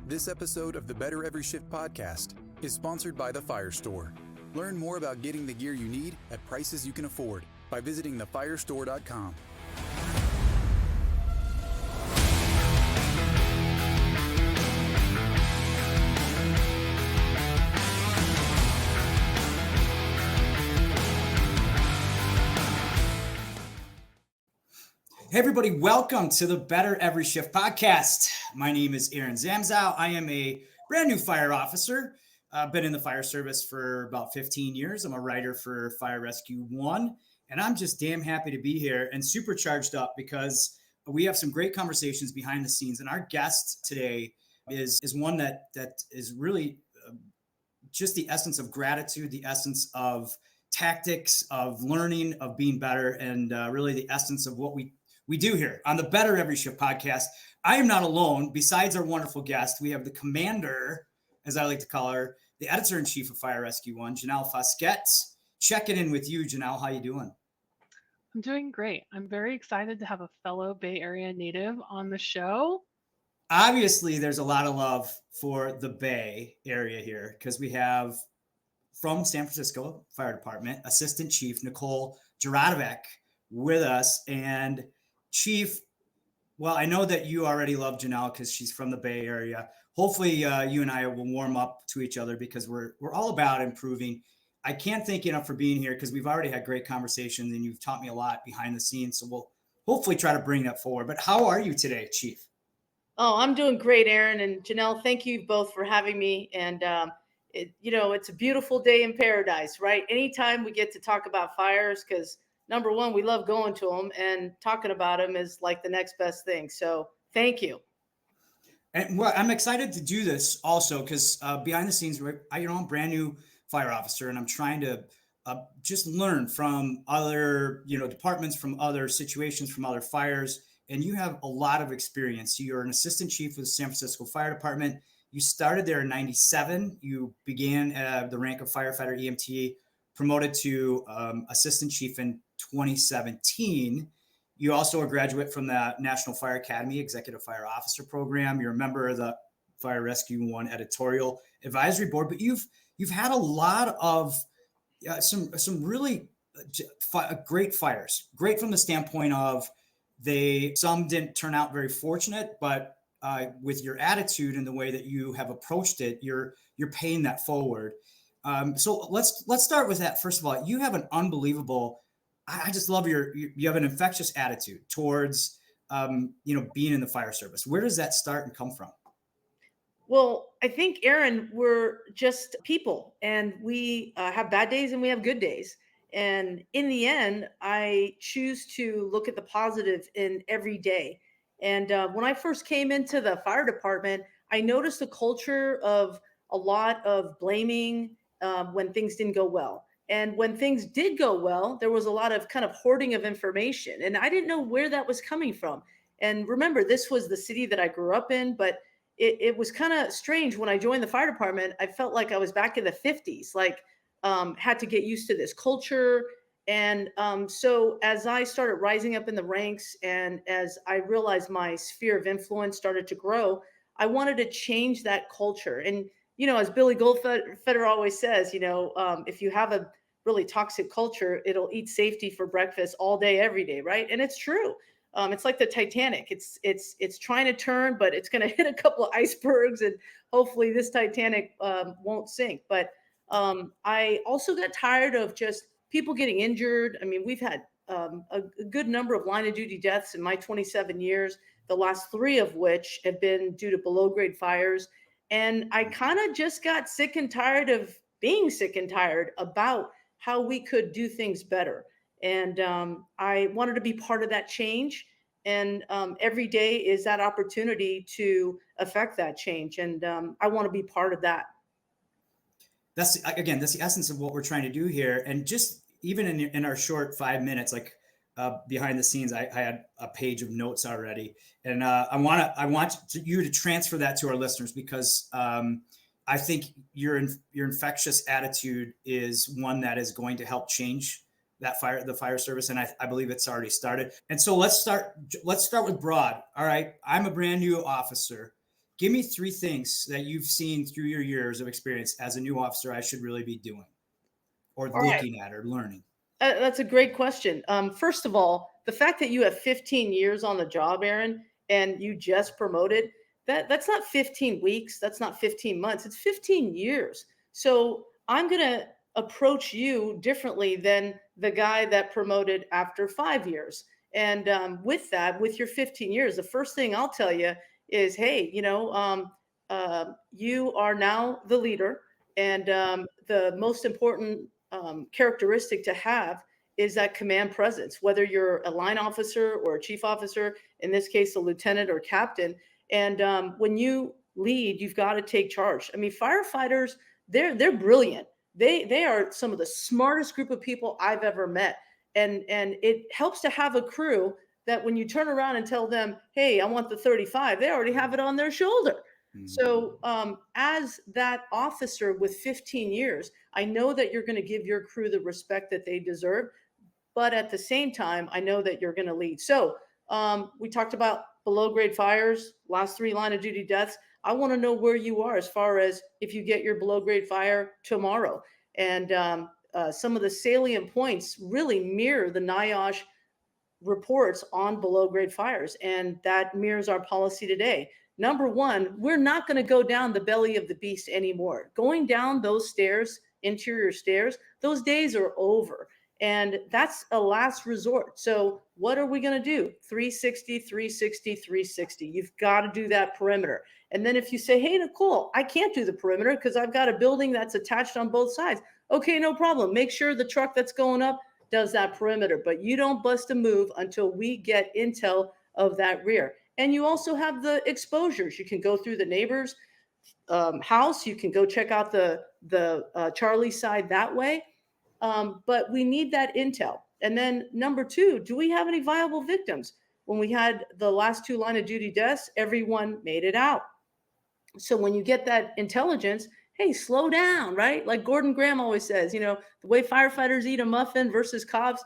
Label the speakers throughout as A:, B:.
A: This episode of the Better Every Shift podcast is sponsored by the Fire Store. Learn more about getting the gear you need at prices you can afford by visiting thefirestore.com.
B: Hey everybody, welcome to the Better Every Shift podcast. My name is Aaron Zamzow. I am a brand new fire officer. I've been in the fire service for about 15 years. I'm a writer for Fire Rescue 1, and I'm just damn happy to be here and super charged up because we have some great conversations behind the scenes. And our guest today is one that is really just the essence of gratitude, the essence of tactics, of learning, of being better, and really the essence of what we do here on the Better Every Shift podcast. I am not alone. Besides our wonderful guest, we have the commander, as I like to call her, the editor-in-chief of Fire Rescue 1, Janelle Fosquet. Checking in with you, Janelle. How you doing?
C: I'm doing great. I'm very excited to have a fellow Bay Area native on the show.
B: Obviously, there's a lot of love for the Bay Area here because we have from San Francisco Fire Department, Assistant Chief Nicol Juratovac with us. And Chief, well, I know that you already love Janelle because she's from the Bay Area. Hopefully you and I will warm up to each other because we're all about improving. I can't thank you enough for being here because we've already had great conversations and you've taught me a lot behind the scenes. So we'll hopefully try to bring that forward. But how are you today, Chief?
D: Oh, I'm doing great, Aaron and Janelle. Thank you both for having me. And, it's a beautiful day in paradise, right? Anytime we get to talk about fires, because number one, we love going to them, and talking about them is like the next best thing. So thank you.
B: And well, I'm excited to do this also because behind the scenes, I'm a brand new fire officer, and I'm trying to just learn from other, departments, from other situations, from other fires. And you have a lot of experience. You're an assistant chief with the San Francisco Fire Department. You started there in 97. You began at the rank of firefighter EMT, promoted to assistant chief in 2017. You also are a graduate from the National Fire Academy Executive Fire Officer Program. You're a member of the Fire Rescue 1 Editorial Advisory Board, but you've had a lot of some really great fires. Great from the standpoint of some didn't turn out very fortunate, but with your attitude and the way that you have approached it, you're paying that forward. So let's start with that. First of all, you have an unbelievable, I just love you have an infectious attitude towards, being in the fire service. Where does that start and come from?
D: Well, I think, Aaron, we're just people, and we have bad days and we have good days. And in the end, I choose to look at the positive in every day. And when I first came into the fire department, I noticed a culture of a lot of blaming when things didn't go well. And when things did go well, there was a lot of kind of hoarding of information. And I didn't know where that was coming from. And remember, this was the city that I grew up in, but it was kind of strange. When I joined the fire department, I felt like I was back in the 50s, had to get used to this culture. And so as I started rising up in the ranks and as I realized my sphere of influence started to grow, I wanted to change that culture. And as Billy Goldfeder always says, if you have a really toxic culture, it'll eat safety for breakfast all day, every day, right? And it's true. It's like the Titanic. It's trying to turn, but it's going to hit a couple of icebergs, and hopefully this Titanic won't sink. But I also got tired of just people getting injured. I mean, we've had a good number of line of duty deaths in my 27 years, the last 3 of which have been due to below grade fires. And I kind of just got sick and tired of being sick and tired about how we could do things better. And I wanted to be part of that change. And every day is that opportunity to affect that change. And I want to be part of that.
B: That's the essence of what we're trying to do here. And just even in our short 5 minutes, behind the scenes, I had a page of notes already. And I want you to transfer that to our listeners because I think your infectious attitude is one that is going to help change the fire service. And I believe it's already started. And so let's start with broad. All right. I'm a brand new officer. give me 3 things that you've seen through your years of experience as a new officer I should really be doing or
D: All right.
B: looking at or learning.
D: That's a great question. First of all, the fact that you have 15 years on the job, Aaron, and you just promoted, that's not 15 weeks, that's not 15 months, it's 15 years. So I'm going to approach you differently than the guy that promoted after 5 years. And with that, with your 15 years, the first thing I'll tell you is, hey, you are now the leader. And the most important characteristic to have is that command presence, whether you're a line officer or a chief officer, in this case, a lieutenant or captain. And when you lead, you've got to take charge. I mean, firefighters, they're brilliant. They are some of the smartest group of people I've ever met. And it helps to have a crew that when you turn around and tell them, hey, I want the 35, they already have it on their shoulder. So as that officer with 15 years, I know that you're going to give your crew the respect that they deserve. But at the same time, I know that you're going to lead. So we talked about below grade fires, last 3 line of duty deaths. I want to know where you are as far as if you get your below grade fire tomorrow. And some of the salient points really mirror the NIOSH reports on below grade fires. And that mirrors our policy today. Number one, we're not going to go down the belly of the beast anymore. Going down those stairs, interior stairs, those days are over. And that's a last resort. So what are we going to do? 360, 360, 360. You've got to do that perimeter. And then if you say, hey, Nicole, I can't do the perimeter because I've got a building that's attached on both sides. Okay, no problem. Make sure the truck that's going up does that perimeter. But you don't bust a move until we get intel of that rear. And you also have the exposures. You can go through the neighbor's house. You can go check out the Charlie side that way. But we need that intel. And then number 2, do we have any viable victims? When we had the last 2 line of duty deaths, everyone made it out. So when you get that intelligence, hey, slow down, right? Like Gordon Graham always says, the way firefighters eat a muffin versus cops,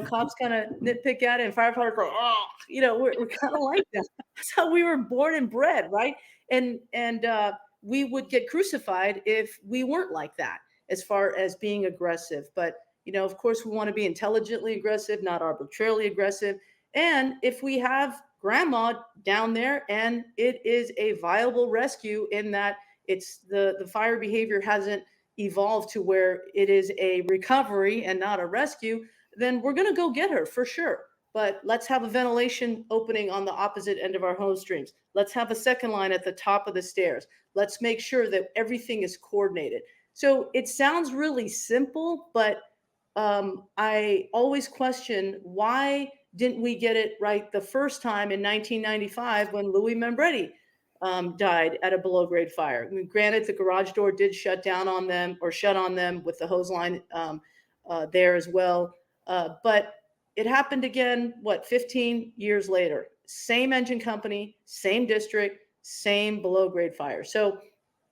D: cops kind of nitpick at it and firefighters go, oh, we're kind of like that. That's how we were born and bred, right? And we would get crucified if we weren't like that as far as being aggressive. But, of course, we want to be intelligently aggressive, not arbitrarily aggressive. And if we have grandma down there and it is a viable rescue in that it's the fire behavior hasn't evolved to where it is a recovery and not a rescue, then we're going to go get her for sure. But let's have a ventilation opening on the opposite end of our hose streams. Let's have a second line at the top of the stairs. Let's make sure that everything is coordinated. So it sounds really simple, but I always question, why didn't we get it right the first time in 1995 when Louis Membretti died at a below grade fire? I mean, granted, the garage door did shut on them with the hose line there as well. But it happened again, 15 years later? Same engine company, same district, same below grade fire. So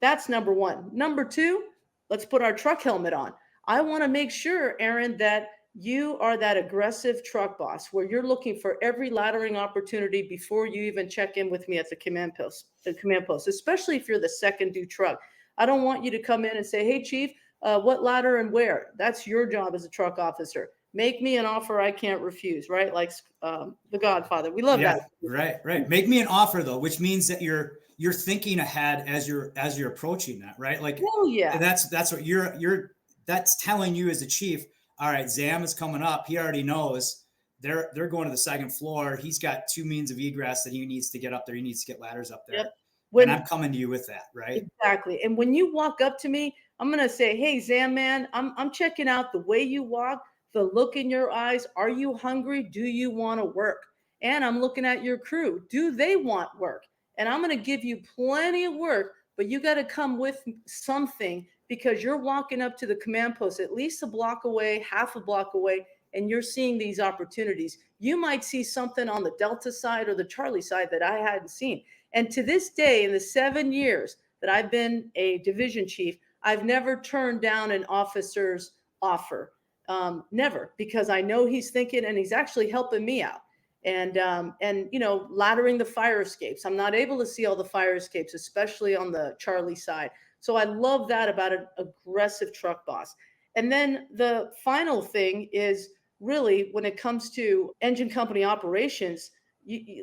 D: that's number 1. Number 2, let's put our truck helmet on. I want to make sure, Aaron, that you are that aggressive truck boss where you're looking for every laddering opportunity before you even check in with me at the command post, especially if you're the second due truck. I don't want you to come in and say, hey, chief, what ladder and where? That's your job as a truck officer. Make me an offer I can't refuse, right? Like The Godfather. We love that.
B: Right. Make me an offer though, which means that you're thinking ahead as you're approaching that, right? Like,
D: oh yeah,
B: that's what that's telling you as a chief. All right, Zam is coming up. He already knows they're going to the second floor. He's got 2 means of egress that he needs to get up there. He needs to get ladders up there. Yep. And I'm coming to you with that, right?
D: Exactly. And when you walk up to me, I'm gonna say, hey, Zam man, I'm checking out the way you walk, the look in your eyes. Are you hungry? Do you want to work? And I'm looking at your crew. Do they want work? And I'm going to give you plenty of work, but you got to come with something because you're walking up to the command post at least a block away, half a block away, and you're seeing these opportunities. You might see something on the Delta side or the Charlie side that I hadn't seen. And to this day, in the 7 years that I've been a division chief, I've never turned down an officer's offer. Never, because I know he's thinking and he's actually helping me out. and laddering the fire escapes. I'm not able to see all the fire escapes, especially on the Charlie side. So I love that about an aggressive truck boss. And then the final thing is really when it comes to engine company operations,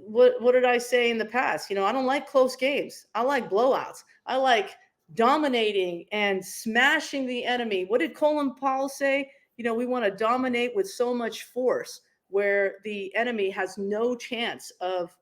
D: what did I say in the past? I don't like close games. I like blowouts. I like dominating and smashing the enemy. What did Colin Powell say? We want to dominate with so much force where the enemy has no chance of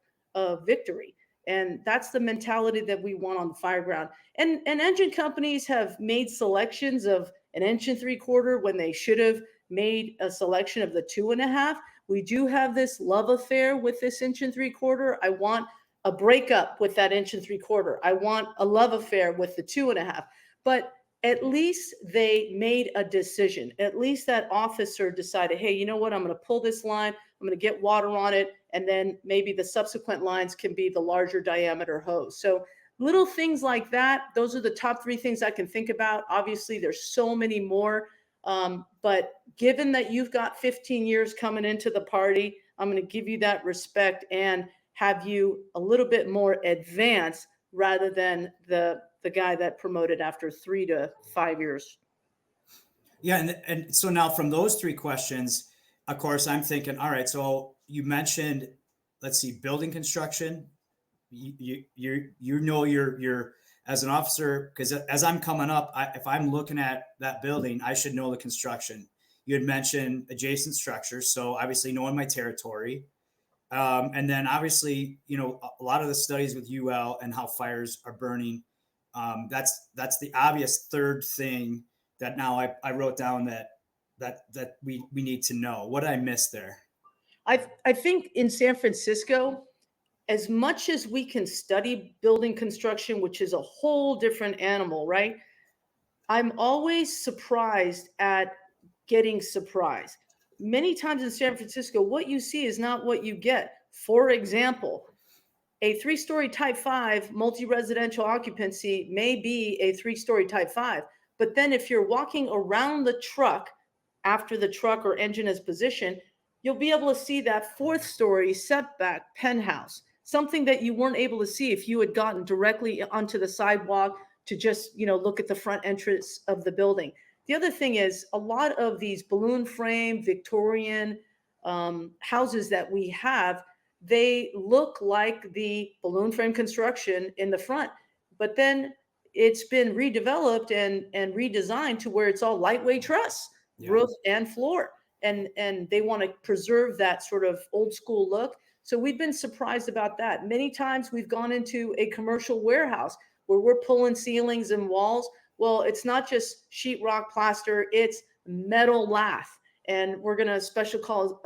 D: victory. And that's the mentality that we want on the fireground. And engine companies have made selections of an inch and 3/4 when they should have made a selection of the 2.5. We do have this love affair with this inch and 3/4. I want a breakup with that inch and 3/4. I want a love affair with the 2.5. But at least they made a decision. At least that officer decided, hey, you know what? I'm going to pull this line. I'm going to get water on it. And then maybe the subsequent lines can be the larger diameter hose. So little things like that. Those are the top 3 things I can think about. Obviously, there's so many more. But given that you've got 15 years coming into the party, I'm going to give you that respect and have you a little bit more advanced rather than the guy that promoted after 3 to 5 years.
B: Yeah. And so now from those 3 questions, of course, I'm thinking, all right, so you mentioned, let's see, building construction. You're as an officer, because as I'm coming up, if I'm looking at that building, I should know the construction. You had mentioned adjacent structures. So obviously knowing my territory. And then obviously, a lot of the studies with UL and how fires are burning. That's the obvious third thing that now I wrote down that we need to know. What did I miss there?
D: I think in San Francisco, as much as we can study building construction, which is a whole different animal, right? I'm always surprised at getting surprised. Many times in San Francisco, what you see is not what you get. For example, a 3-story type 5 multi-residential occupancy may be a 3-story type 5. But then if you're walking around the truck after the truck or engine is positioned, you'll be able to see that 4th story setback penthouse, something that you weren't able to see if you had gotten directly onto the sidewalk to just, look at the front entrance of the building. The other thing is a lot of these balloon frame Victorian houses that we have, they look like the balloon frame construction in the front, but then it's been redeveloped and redesigned to where it's all lightweight truss, roof and floor. And they want to preserve that sort of old school look. So we've been surprised about that. Many times we've gone into a commercial warehouse where we're pulling ceilings and walls. Well, it's not just sheetrock plaster, it's metal lath. And we're going to special call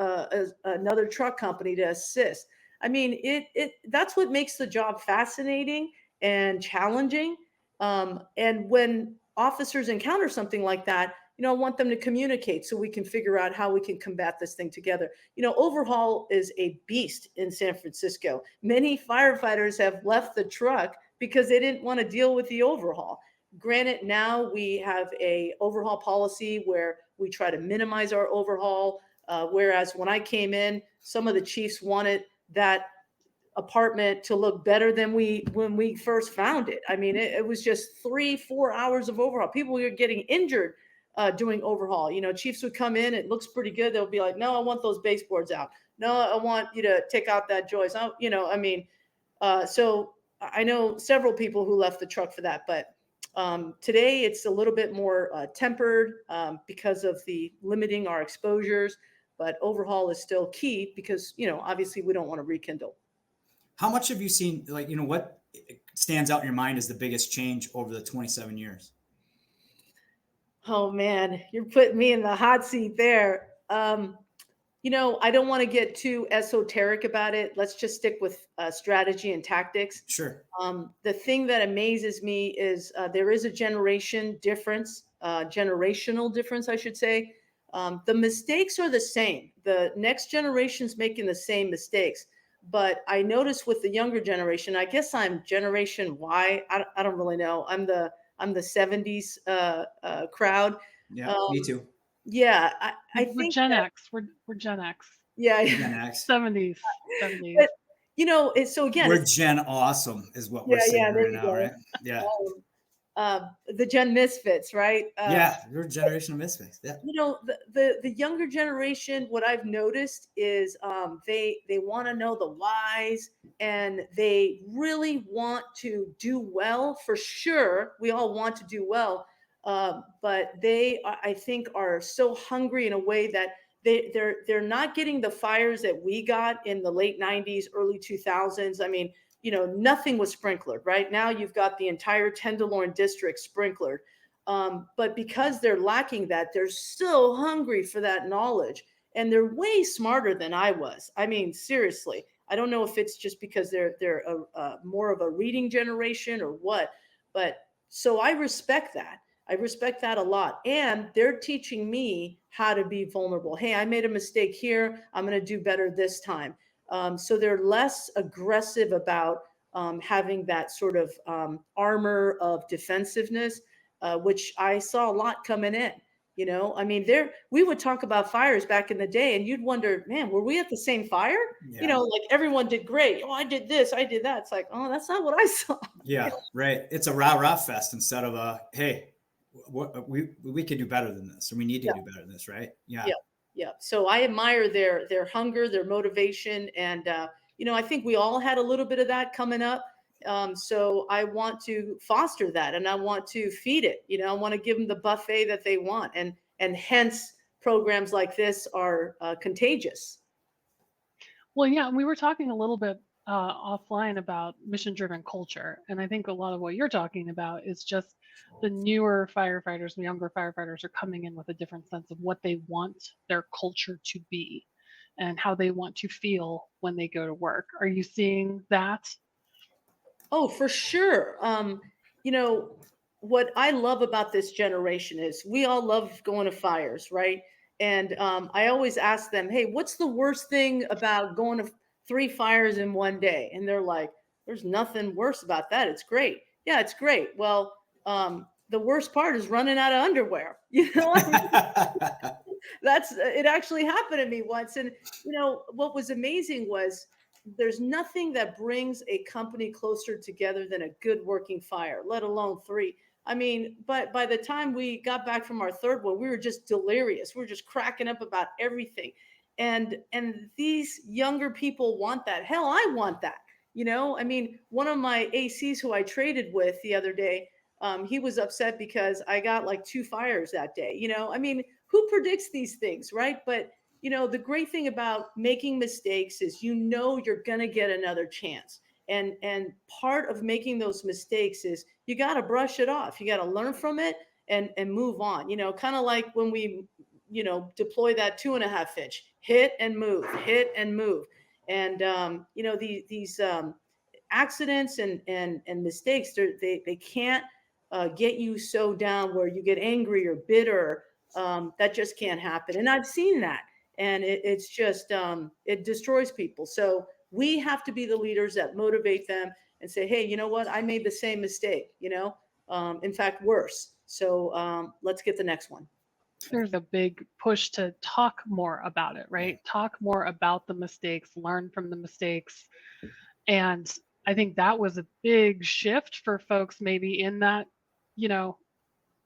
D: another truck company to assist. I mean, that's what makes the job fascinating and challenging. And when officers encounter something like that, I want them to communicate so we can figure out how we can combat this thing together. Overhaul is a beast in San Francisco. Many firefighters have left the truck because they didn't want to deal with the overhaul. Granted, now we have a overhaul policy where we try to minimize our overhaul. Whereas when I came in, some of the chiefs wanted that apartment to look better than when we first found it. I mean, it was just 3-4 hours of overhaul. People were getting injured doing overhaul. Chiefs would come in, it looks pretty good. They'll be like, no, I want those baseboards out. No, I want you to take out that joist. So I know several people who left the truck for that, but today it's a little bit more tempered because of the limiting our exposures, but overhaul is still key because, obviously we don't want to rekindle.
B: How much have you seen, what stands out in your mind as the biggest change over the 27 years?
D: Oh man, you're putting me in the hot seat there. I don't want to get too esoteric about it. Let's just stick with strategy and tactics.
B: Sure.
D: The thing that amazes me is there is a generational difference, I should say. The mistakes are the same. The next generation's making the same mistakes. But I notice with the younger generation, I guess I'm Generation Y. I don't really know. I'm the 70s crowd.
B: Yeah, me too.
D: Yeah, I think
C: we're Gen X. We're Gen X.
D: Yeah.
B: Gen X.
C: 70s, 70s.
D: But so again,
B: We're Gen Awesome is what we're
D: yeah,
B: saying
D: there
B: right
D: you
B: now,
D: go.
B: right? Yeah.
D: The Gen Misfits, right?
B: Yeah, you're a generation of misfits. Yeah.
D: The younger generation, what I've noticed is they want to know the whys, and they really want to do well. For sure, we all want to do well, but they I think are so hungry in a way that they're not getting the fires that we got in the late 90s, early 2000s. I mean, nothing was sprinklered. Right now, you've got the entire Tenderloin district sprinklered. But because they're lacking that, they're so hungry for that knowledge, and they're way smarter than I was. I mean, seriously, I don't know if it's just because they're more of a reading generation or what, but so I respect that. I respect that a lot, and they're teaching me how to be vulnerable. Hey, I made a mistake here. I'm going to do better this time. So they're less aggressive about having that sort of armor of defensiveness, which I saw a lot coming in. I mean, we would talk about fires back in the day, and you'd wonder, man, were we at the same fire?
B: Yeah.
D: Like everyone did great. Oh, I did this, I did that. It's like, oh, that's not what I saw.
B: Yeah, right. It's a rah-rah fest instead of a, hey, we could do better than this, or we need to do better than this, right? Yeah.
D: Yeah. So I admire their hunger, their motivation, and I think we all had a little bit of that coming up. So I want to foster that, and I want to feed it. I want to give them the buffet that they want, and hence programs like this are contagious.
C: Well, yeah, we were talking a little bit offline about mission-driven culture, and I think a lot of what you're talking about is just the newer firefighters, the younger firefighters are coming in with a different sense of what they want their culture to be and how they want to feel when they go to work. Are you seeing that?
D: Oh, for sure. What I love about this generation is we all love going to fires, right? And I always ask them, hey, what's the worst thing about going to 3 fires in one day? And they're like, there's nothing worse about that. It's great. Yeah, it's great. Well, the worst part is running out of underwear. It actually happened to me once. And, what was amazing was there's nothing that brings a company closer together than a good working fire, let alone 3. I mean, but by the time we got back from our third one, we were just delirious. We were just cracking up about everything. And these younger people want that. Hell, I want that. I mean, one of my ACs who I traded with the other day, he was upset because I got like 2 fires that day. I mean, who predicts these things, right? But the great thing about making mistakes is you're going to get another chance. And part of making those mistakes is you got to brush it off. You got to learn from it and move on. Kind of like when we deploy that 2.5 inch, hit and move, hit and move. And these accidents and mistakes, they can't get you so down where you get angry or bitter. That just can't happen. And I've seen that. And it's just it destroys people. So we have to be the leaders that motivate them and say, hey, you know what, I made the same mistake, in fact worse, so let's get the next one.
C: There's a big push to talk more about it, right? Talk more about the mistakes, learn from the mistakes. And I think that was a big shift for folks maybe in that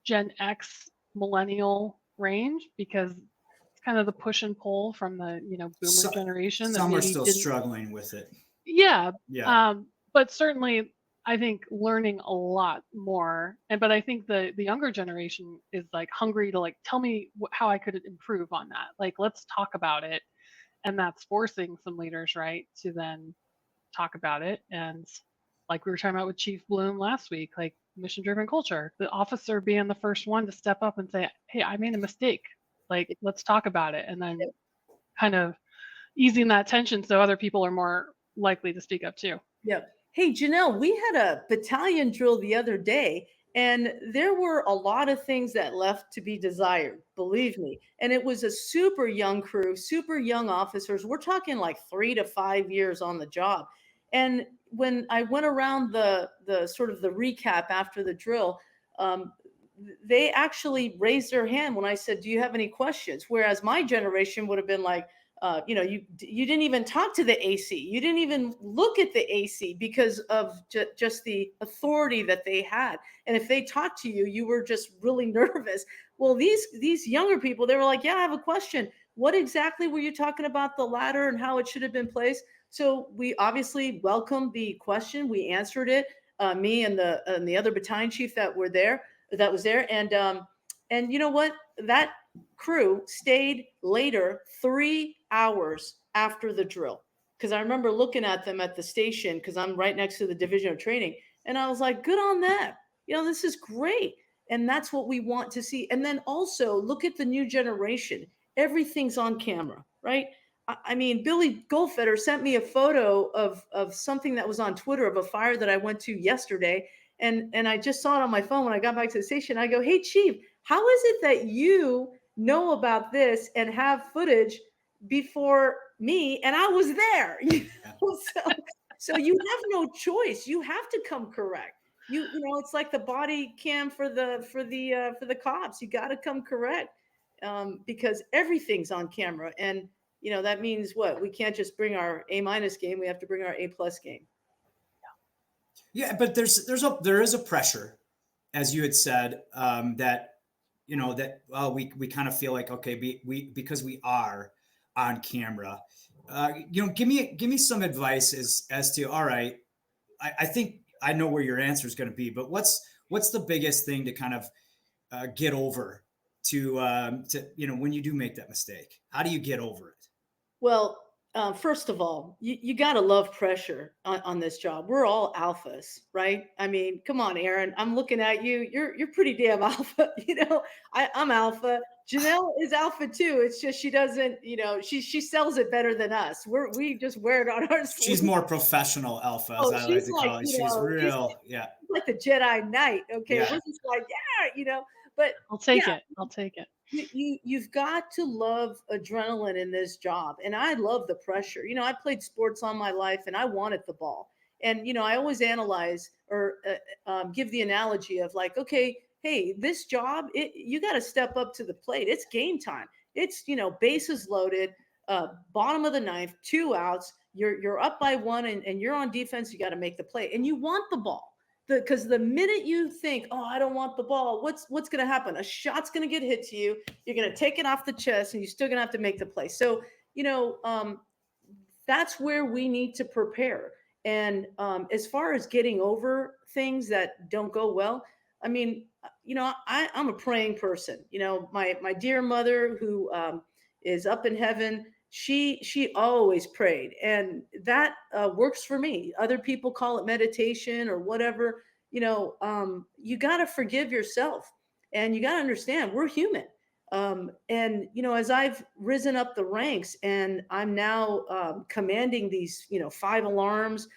C: Gen X millennial range, because it's kind of the push and pull from the boomer generation.
B: Some are still struggling with it.
C: Yeah.
B: Yeah.
C: But certainly I think learning a lot more. But I think the younger generation is like hungry to like, tell me how I could improve on that. Like, let's talk about it. And that's forcing some leaders, right, to then talk about it. And like we were talking about with Chief Bloom last week, like mission driven culture, the officer being the first one to step up and say, hey, I made a mistake. Like, let's talk about it. And then kind of easing that tension so other people are more likely to speak up too.
D: Yeah. Hey, Janelle, we had a battalion drill the other day, and there were a lot of things that left to be desired, believe me. And it was a super young crew, super young officers. We're talking like 3 to 5 years on the job. And when I went around the sort of the recap after the drill, they actually raised their hand when I said, do you have any questions? Whereas my generation would have been like, You didn't even talk to the AC. You didn't even look at the AC because of just the authority that they had. And if they talked to you, you were just really nervous. Well, these younger people, they were like, yeah, I have a question. What exactly were you talking about the ladder and how it should have been placed? So we obviously welcomed the question. We answered it. Me and the other battalion chief that was there, and you know what? That crew stayed later 3 hours after the drill, because I remember looking at them at the station, because I'm right next to the division of training, and I was like, good on them. This is great. And that's what we want to see. And then also look at the new generation. Everything's on camera, right? I mean, Billy Goldfeder sent me a photo of something that was on Twitter of a fire that I went to yesterday. And I just saw it on my phone when I got back to the station. I go, hey, Chief, how is it that you know about this and have footage before me? And I was there. So you have no choice. You have to come correct. It's like the body cam for the cops. You got to come correct, because everything's on camera. And that means what? We can't just bring our A- game. We have to bring our A+ game.
B: Yeah, but there is a pressure, as you had said, that we kind of feel like, okay, because we are on camera. Give me some advice as to, all right, I think I know where your answer is going to be, but what's the biggest thing to kind of get over to when you do make that mistake? How do you get over it?
D: Well, first of all, you got to love pressure on this job. We're all alphas, right? I mean, come on, Aaron. I'm looking at you. You're pretty damn alpha. I'm alpha. Janelle is alpha too. It's just she doesn't. She sells it better than us. We just wear it on our sleeve.
B: She's more professional alpha, as I like to call it. She's real,
D: yeah. Like the Jedi Knight. Okay,
B: yeah.
D: We're just like, But
C: I'll take it. I'll take it.
D: You've got to love adrenaline in this job. And I love the pressure. I played sports all my life and I wanted the ball. And, I always analyze or give the analogy of like, okay, hey, this job, you got to step up to the plate. It's game time. It's, bases loaded, bottom of the ninth, 2 outs. You're up by 1 and you're on defense. You got to make the play and you want the ball. Because the minute you think, oh, I don't want the ball, what's going to happen? A shot's going to get hit to you. You're going to take it off the chest, and you're still going to have to make the play. So, that's where we need to prepare. And as far as getting over things that don't go well, I mean, I'm a praying person. My dear mother, who is up in heaven, she always prayed, and that works for me. Other people call it meditation or whatever. You got to forgive yourself, and you got to understand we're human. And as I've risen up the ranks and I'm now commanding these 5 alarms,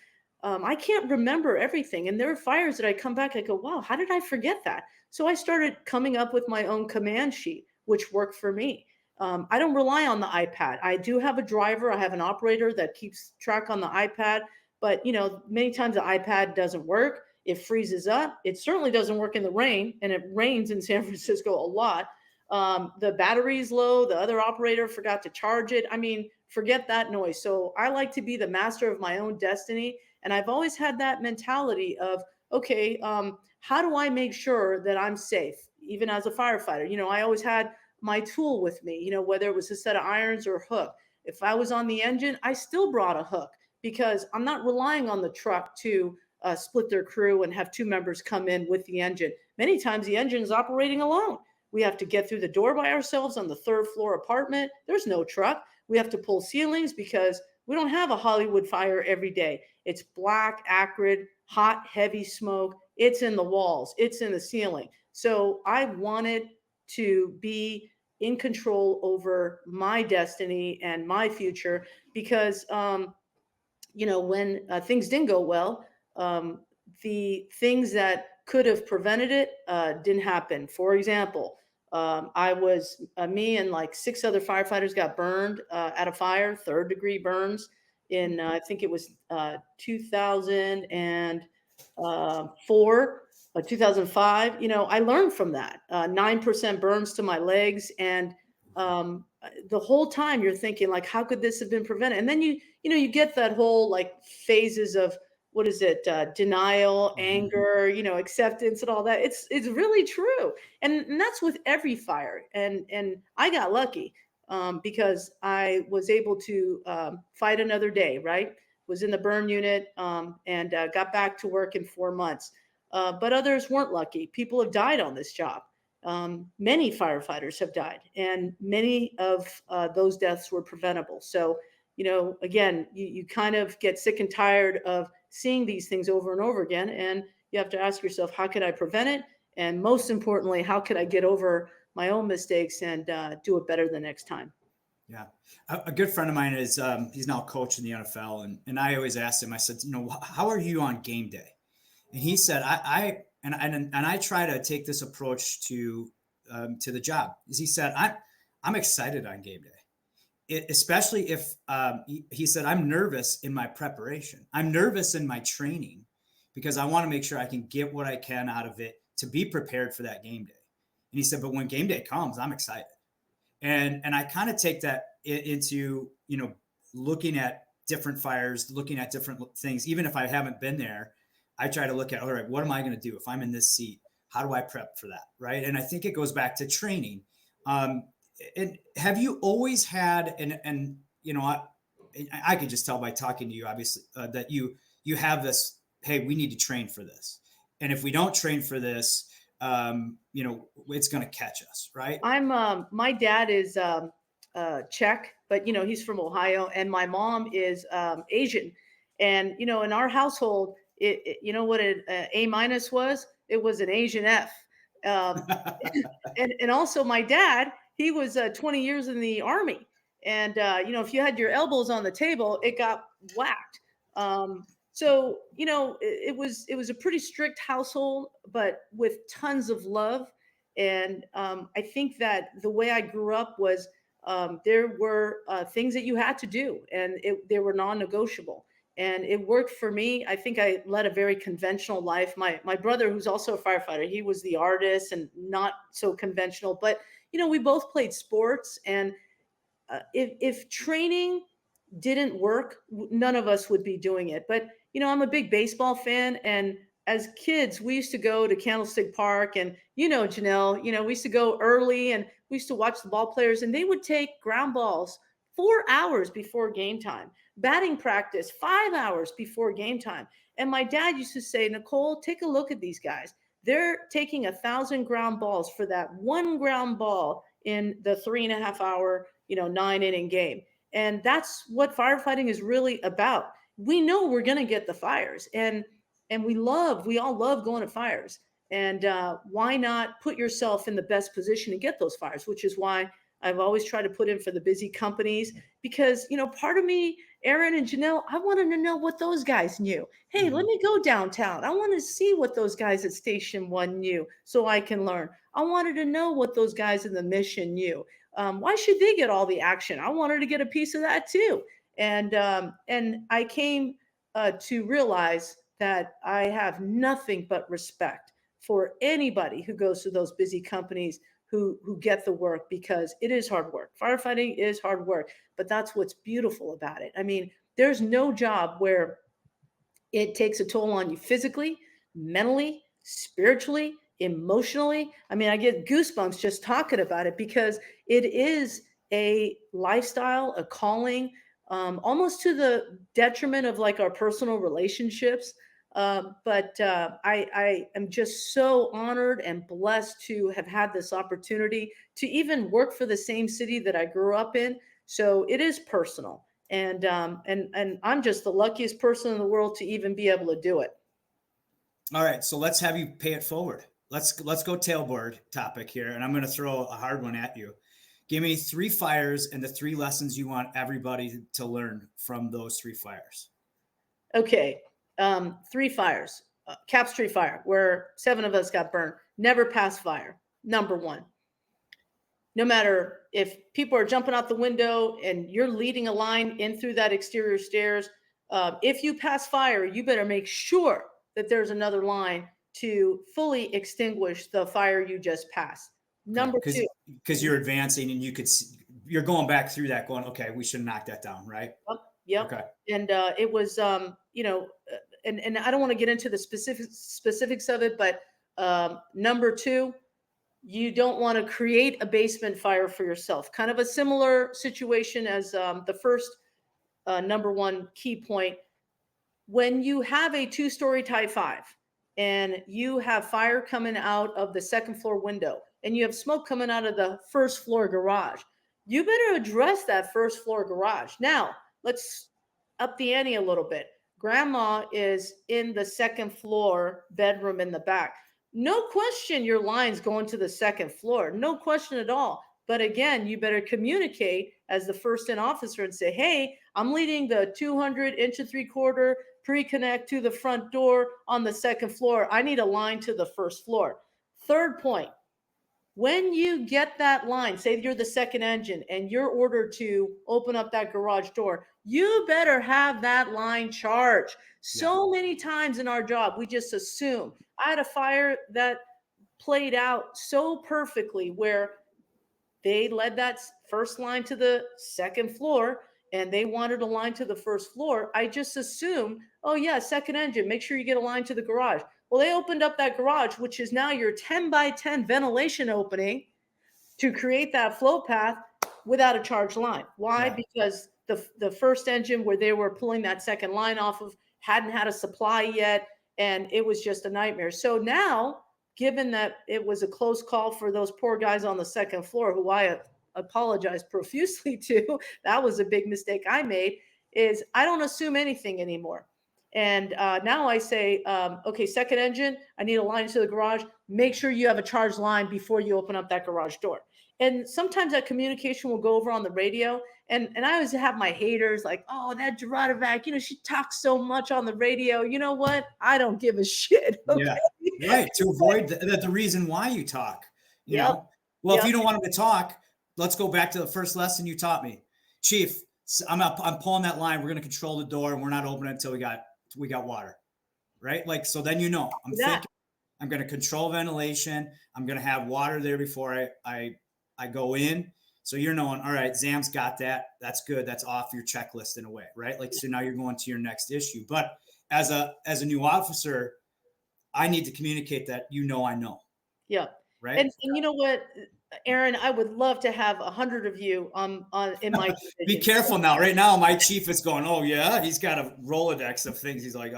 D: I can't remember everything. And there are fires that I come back, I go, wow, how did I forget that? So I started coming up with my own command sheet, which worked for me. I don't rely on the iPad. I do have a driver. I have an operator that keeps track on the iPad, but many times the iPad doesn't work. It freezes up. It certainly doesn't work in the rain, and it rains in San Francisco a lot. The battery's low. The other operator forgot to charge it. I mean, forget that noise. So I like to be the master of my own destiny. And I've always had that mentality of, okay, how do I make sure that I'm safe? Even as a firefighter, I always had my tool with me, whether it was a set of irons or a hook. If I was on the engine, I still brought a hook, because I'm not relying on the truck to split their crew and have 2 members come in with the engine. Many times the engine is operating alone. We have to get through the door by ourselves on the 3rd floor apartment. There's no truck. We have to pull ceilings because we don't have a Hollywood fire every day. It's black, acrid, hot, heavy smoke. It's in the walls. It's in the ceiling. So I wanted to be in control over my destiny and my future, because, when things didn't go well, the things that could have prevented it didn't happen. For example, me and like 6 other firefighters got burned at a fire, 3rd-degree burns in, I think it was 2004. 2005, I learned from that. 9% burns to my legs, and the whole time you're thinking like, how could this have been prevented? And then you get that whole like phases of, what is it? Denial, anger, acceptance and all that. It's really true. And that's with every fire. And I got lucky because I was able to fight another day, right? Was in the burn unit and got back to work in 4 months. But others weren't lucky. People have died on this job. Many firefighters have died, and many of those deaths were preventable. So, again, you kind of get sick and tired of seeing these things over and over again. And you have to ask yourself, how can I prevent it? And most importantly, how could I get over my own mistakes and do it better the next time?
B: Yeah. A good friend of mine is, he's now a coach in the NFL. And I always asked him, I said, how are you on game day? And he said, I try to take this approach to the job. Is he said, I'm excited on game day. Especially if he said, I'm nervous in my preparation. I'm nervous in my training because I want to make sure I can get what I can out of it to be prepared for that game day. And he said, but when game day comes, I'm excited. And I kind of take that into, looking at different fires, looking at different things. Even if I haven't been there, I try to look at, all right, what am I going to do if I'm in this seat? How do I prep for that? Right. And I think it goes back to training. And have you always had, I could just tell by talking to you, obviously, that you have this, hey, we need to train for this. And if we don't train for this, it's going to catch us. Right.
D: My dad is Czech, but, he's from Ohio, and my mom is Asian. And, in our household, you know what an A- was? It was an Asian F. And also my dad, he was 20 years in the Army. And, if you had your elbows on the table, it got whacked. So, it was a pretty strict household, but with tons of love. And I think that the way I grew up was there were things that you had to do, and they were non-negotiable. And it worked for me. I think I led a very conventional life. My brother, who's also a firefighter, he was the artist and not so conventional. But, we both played sports. And if training didn't work, none of us would be doing it. But, I'm a big baseball fan. And as kids, we used to go to Candlestick Park. And, Janelle, we used to go early and we used to watch the ball players. And they would take ground balls 4 hours before game time. Batting practice 5 hours before game time. And my dad used to say, Nicole, take a look at these guys. They're taking 1,000 ground balls for that one ground ball in the 3.5 hour, 9-inning game. And that's what firefighting is really about. We know we're going to get the fires, and we all love going to fires. And why not put yourself in the best position to get those fires, which is why I've always tried to put in for the busy companies, because, part of me, Aaron and Janelle, I wanted to know what those guys knew. Hey, let me go downtown. I want to see what those guys at Station 1 knew so I can learn. I wanted to know what those guys in the mission knew. Why should they get all the action? I wanted to get a piece of that too. And I came to realize that I have nothing but respect for anybody who goes to those busy companies who get the work, because it is hard work. Firefighting is hard work, but that's what's beautiful about it. I mean, there's no job where it takes a toll on you physically, mentally, spiritually, emotionally. I mean, I get goosebumps just talking about it, because it is a lifestyle, a calling, almost to the detriment of like our personal relationships. But I am just so honored and blessed to have had this opportunity to even work for the same city that I grew up in. So it is personal, and I'm just the luckiest person in the world to even be able to do it.
B: All right, so let's have you pay it forward. Let's go tailboard topic here, and I'm going to throw a hard one at you. Give me 3 fires and the 3 lessons you want everybody to learn from those 3 fires.
D: Okay. 3 fires. Cap Street fire, where 7 of us got burned. Never pass fire. Number 1. No matter if people are jumping out the window and you're leading a line in through that exterior stairs, if you pass fire, you better make sure that there's another line to fully extinguish the fire you just passed. Number 2.
B: Because you're advancing and you could you're going back through that going, okay, we should knock that down, right?
D: Yep.
B: Okay.
D: And it was, and I don't want to get into the specifics of it, but number two, you don't want to create a basement fire for yourself. Kind of a similar situation as the first number one key point. When you have a 2-story Type 5 and you have fire coming out of the second floor window and you have smoke coming out of the first floor garage, you better address that first floor garage. Now, let's up the ante a little bit. Grandma is in the second floor bedroom in the back. No question your line's going to the second floor. No question at all. But again, you better communicate as the first in officer and say, hey, I'm leading the 200 inch and 3/4 pre-connect to the front door on the second floor. I need a line to the first floor. Third point, when you get that line, say you're the second engine and you're ordered to open up that garage door, you better have that line charged. So many times in our job, we just assume. I had a fire that played out so perfectly where they led that first line to the second floor and they wanted a line to the first floor. I just assumed, oh yeah, second engine, make sure you get a line to the garage. Well, they opened up that garage, which is now your 10 by 10 ventilation opening to create that flow path without a charged line. Why? Yeah. Because the first engine where they were pulling that second line off of hadn't had a supply yet, and it was just a nightmare. So now, given that it was a close call for those poor guys on the second floor, who I apologize profusely to, that was a big mistake I made, is I don't assume anything anymore. And now I say, okay, second engine, I need a line to the garage. Make sure you have a charged line before you open up that garage door. And sometimes that communication will go over on the radio. And I always have my haters like, oh, that Juratovac, she talks so much on the radio. You know what? I don't give a shit. Okay?
B: Yeah, right. To avoid the reason why you talk. You know? Well, if you don't want them to talk, let's go back to the first lesson you taught me. Chief, I'm pulling that line. We're going to control the door and we're not opening it until we got water. Right? Like, so then I'm thinking I'm going to control ventilation. I'm going to have water there before I go in. So you're knowing, all right, Zam's got that. That's good. That's off your checklist in a way, right? Like, so now you're going to your next issue. But as a new officer, I need to communicate that, I know.
D: Yeah.
B: Right.
D: And you know what, Aaron, I would love to have 100 of you in my division.
B: Be careful now. Right now, my chief is going, oh yeah, he's got a Rolodex of things. He's like,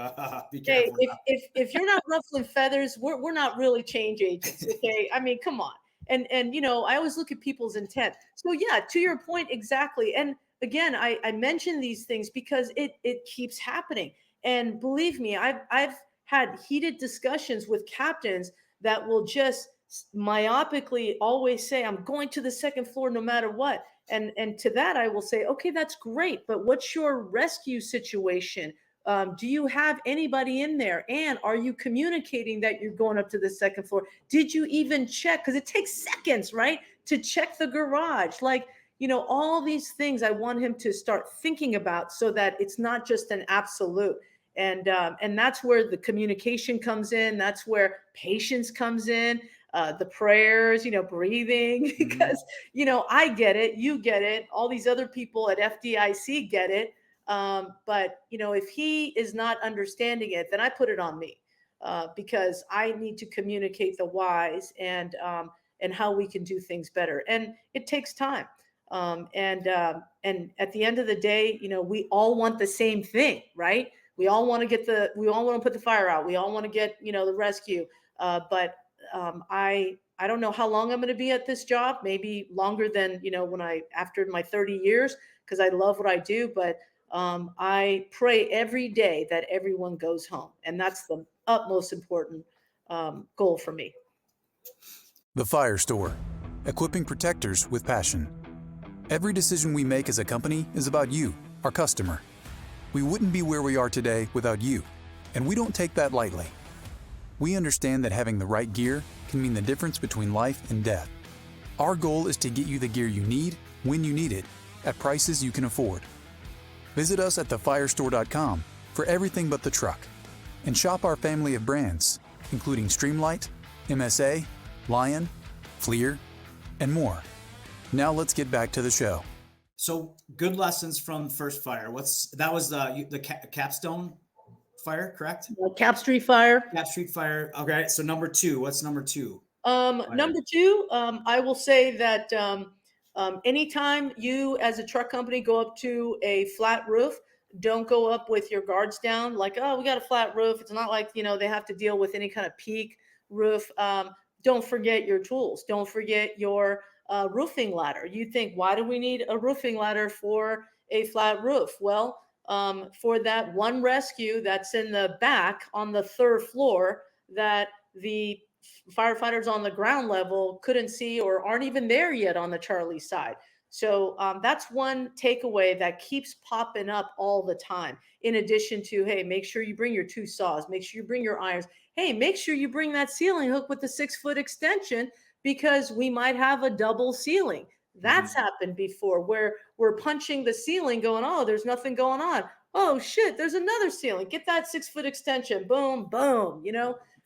B: be careful.
D: Hey, if you're not ruffling feathers, we're not really change agents. Okay. I mean, come on. And I always look at people's intent. So yeah, to your point, exactly. And again, I mention these things because it keeps happening. And believe me, I've had heated discussions with captains that will just myopically always say, I'm going to the second floor no matter what. And to that, I will say, okay, that's great. But what's your rescue situation? Do you have anybody in there? And are you communicating that you're going up to the second floor? Did you even check? Because it takes seconds, right? To check the garage. Like, all these things I want him to start thinking about so that it's not just an absolute. And that's where the communication comes in. That's where patience comes in. The prayers, breathing, because, I get it. You get it. All these other people at FDIC get it. But if he is not understanding it, then I put it on me, because I need to communicate the whys and how we can do things better. And it takes time. And at the end of the day, we all want the same thing, right? We all want to put the fire out. We all want to get, the rescue. But I don't know how long I'm going to be at this job, maybe longer than, after my 30 years, because I love what I do. But I pray every day that everyone goes home. And that's the utmost important goal for me.
A: The Fire Store, equipping protectors with passion. Every decision we make as a company is about you, our customer. We wouldn't be where we are today without you, and we don't take that lightly. We understand that having the right gear can mean the difference between life and death. Our goal is to get you the gear you need, when you need it, at prices you can afford. Visit us at thefirestore.com for everything but the truck, and shop our family of brands, including Streamlight, MSA, Lion, Fleer, and more. Now let's get back to the show.
B: So good lessons from first fire. That was the capstone fire, correct?
D: Cap Street fire.
B: Cap Street fire. Okay. So number 2, what's number 2?
D: Number 2, I will say that anytime you as a truck company go up to a flat roof, don't go up with your guards down like, oh, we got a flat roof. It's not like, they have to deal with any kind of peak roof. Don't forget your tools. Don't forget your roofing ladder. You think, why do we need a roofing ladder for a flat roof? Well, for that one rescue that's in the back on the 3rd floor that the firefighters on the ground level couldn't see or aren't even there yet on the Charlie side. So that's one takeaway that keeps popping up all the time. In addition to, hey, make sure you bring your 2 saws, make sure you bring your irons. Hey, make sure you bring that ceiling hook with the 6-foot extension because we might have a double ceiling. That's happened before where we're punching the ceiling going, oh, there's nothing going on. Oh, shit, there's another ceiling. Get that 6-foot extension. Boom, boom,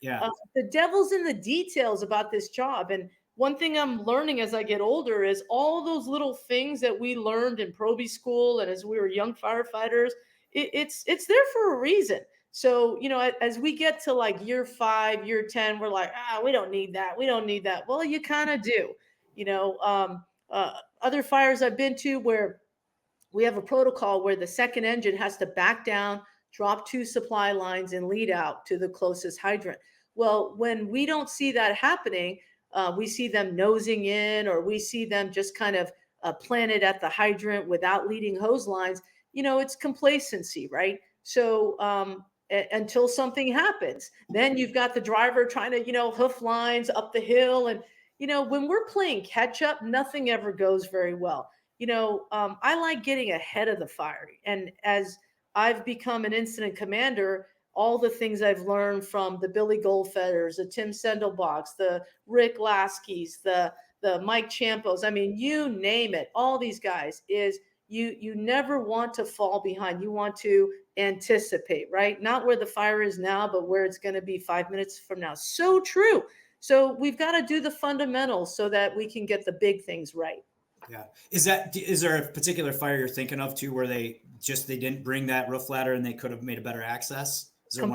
B: Yeah.
D: The devil's in the details about this job. And one thing I'm learning as I get older is all those little things that we learned in Proby school and as we were young firefighters, it's there for a reason. So, as we get to like year 5, year 10, we're like, we don't need that. We don't need that. Well, you kind of do, other fires I've been to where we have a protocol where the second engine has to back down, drop 2 supply lines and lead out to the closest hydrant. Well, when we don't see that happening, we see them nosing in or we see them just kind of planted at the hydrant without leading hose lines. It's complacency, right? So until something happens, then you've got the driver trying to, hoof lines up the hill. And, when we're playing catch up, nothing ever goes very well. I like getting ahead of the fire. And as I've become an incident commander, all the things I've learned from the Billy Goldfeathers, the Tim Sendelbachs, the Rick Laskys, the Mike Champos, I mean, you name it, all these guys is you never want to fall behind. You want to anticipate, right? Not where the fire is now, but where it's going to be 5 minutes from now. So true. So we've got to do the fundamentals so that we can get the big things right.
B: Yeah. Is there a particular fire you're thinking of too, where they didn't bring that roof ladder and they could have made a better access? Is there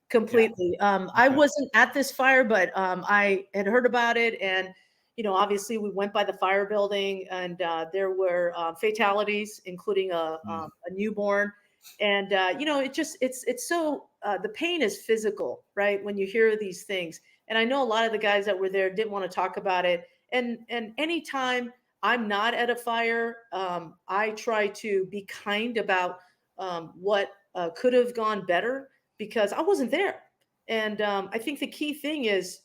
D: Completely.
B: Yeah.
D: I wasn't at this fire, but I had heard about it. And, obviously we went by the fire building and there were fatalities, including a newborn. And, it's so, the pain is physical, right? When you hear these things. And I know a lot of the guys that were there didn't want to talk about it. And anytime I'm not at a fire, I try to be kind about what could have gone better because I wasn't there. And I think the key thing is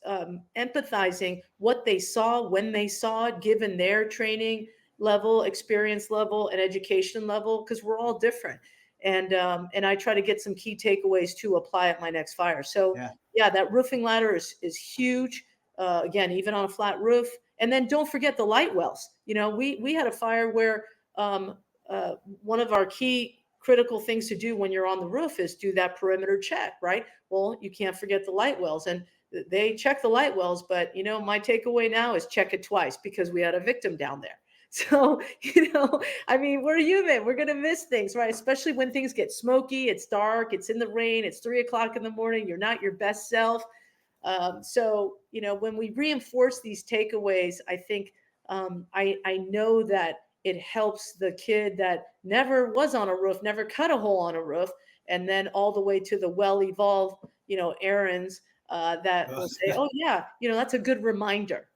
D: empathizing what they saw when they saw it, given their training level, experience level, and education level, because we're all different. And I try to get some key takeaways to apply at my next fire. So yeah, that roofing ladder is huge. Again, even on a flat roof. And then don't forget the light wells. We had a fire where one of our key critical things to do when you're on the roof is do that perimeter check, right? Well, you can't forget the light wells, and they check the light wells, but my takeaway now is check it twice because we had a victim down there. So, I mean, we're human. We're going to miss things, right? Especially when things get smoky, it's dark, it's in the rain, it's 3:00 in the morning, you're not your best self. So, when we reinforce these takeaways, I think I know that it helps the kid that never was on a roof, never cut a hole on a roof, and then all the way to the well-evolved, errands that will say, oh, yeah, that's a good reminder.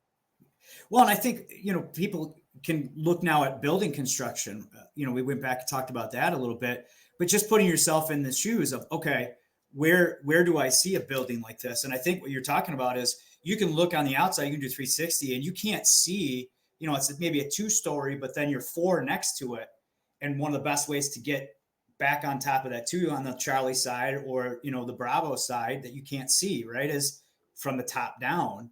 B: Well, and I think, people can look now at building construction. We went back and talked about that a little bit, but just putting yourself in the shoes of, okay, where do I see a building like this? And I think what you're talking about is you can look on the outside, you can do 360 and you can't see, it's maybe a 2-story, but then you're 4 next to it. And one of the best ways to get back on top of that too, on the Charlie side or, the Bravo side that you can't see, right, is from the top down.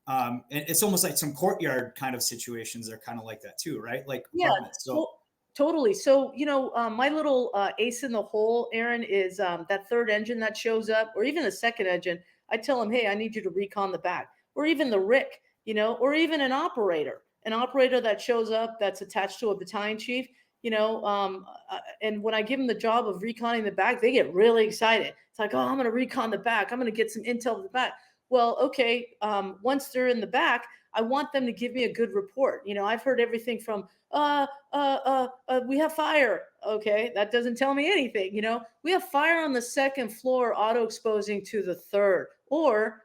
B: And it's almost like some courtyard kind of situations are kind of like that too, right? Like apartments. So
D: totally. So, my little ace in the hole, Aaron, is that third engine that shows up, or even the second engine. I tell him, hey, I need you to recon the back, or even the Rick, or even an operator. an operator that shows up that's attached to a battalion chief, and when I give them the job of reconning the back, they get really excited. It's like, oh, I'm going to recon the back. I'm going to get some intel of the back. Well, okay. Once they're in the back, I want them to give me a good report. I've heard everything from, we have fire. Okay. That doesn't tell me anything. We have fire on the second floor, auto exposing to the third, or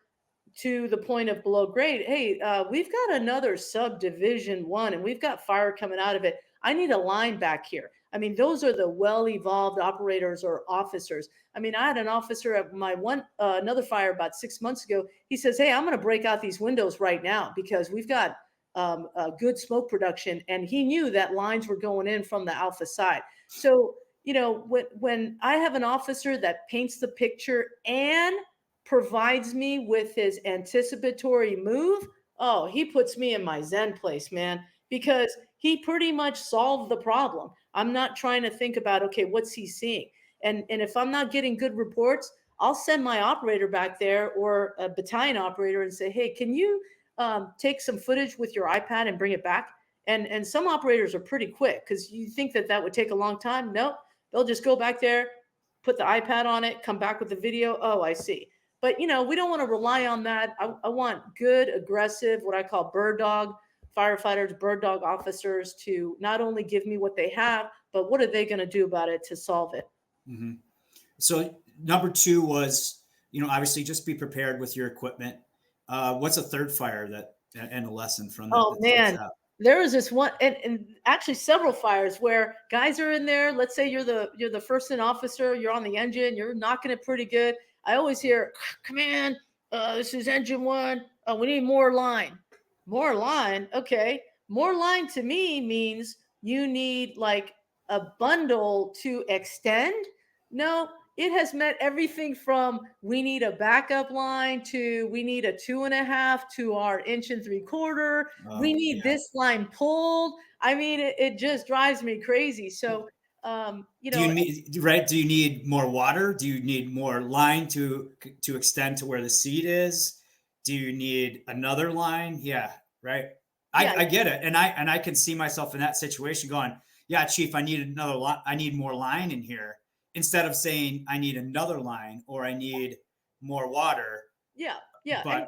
D: to the point of below grade. Hey, we've got another subdivision 1 and we've got fire coming out of it. I need a line back here. I mean, those are the well-evolved operators or officers. I mean, I had an officer at my another fire about 6 months ago. He says, hey, I'm going to break out these windows right now because we've got a good smoke production. And he knew that lines were going in from the alpha side. So, when I have an officer that paints the picture and provides me with his anticipatory move, oh, he puts me in my Zen place, man, because he pretty much solved the problem. I'm not trying to think about, okay, what's he seeing? And if I'm not getting good reports, I'll send my operator back there or a battalion operator and say, hey, can you take some footage with your iPad and bring it back? And some operators are pretty quick because you think that would take a long time. Nope. They'll just go back there, put the iPad on it, come back with the video. Oh, I see. But, we don't want to rely on that. I want good, aggressive, what I call bird dog firefighters, bird dog officers to not only give me what they have, but what are they going to do about it to solve it?
B: Mm-hmm. So number 2 was, obviously just be prepared with your equipment. What's a third fire and a lesson from that?
D: Oh, man. There was this one, and actually several fires where guys are in there. Let's say you're the first in officer, you're on the engine, you're knocking it pretty good. I always hear, command, this is engine 1. We need more line. More line? Okay. More line to me means you need like a bundle to extend. No, it has met everything from we need a backup line to we need a 2.5 to our 1 3/4. We need this line pulled. I mean, it just drives me crazy. So,
B: do you need more water? Do you need more line to extend to where the seat is? Do you need another line? Yeah. Right.
D: Yeah.
B: I get it. And I can see myself in that situation going, yeah, chief, I need another line. I need more line in here instead of saying I need another line or I need more water.
D: Yeah. Yeah.
B: But,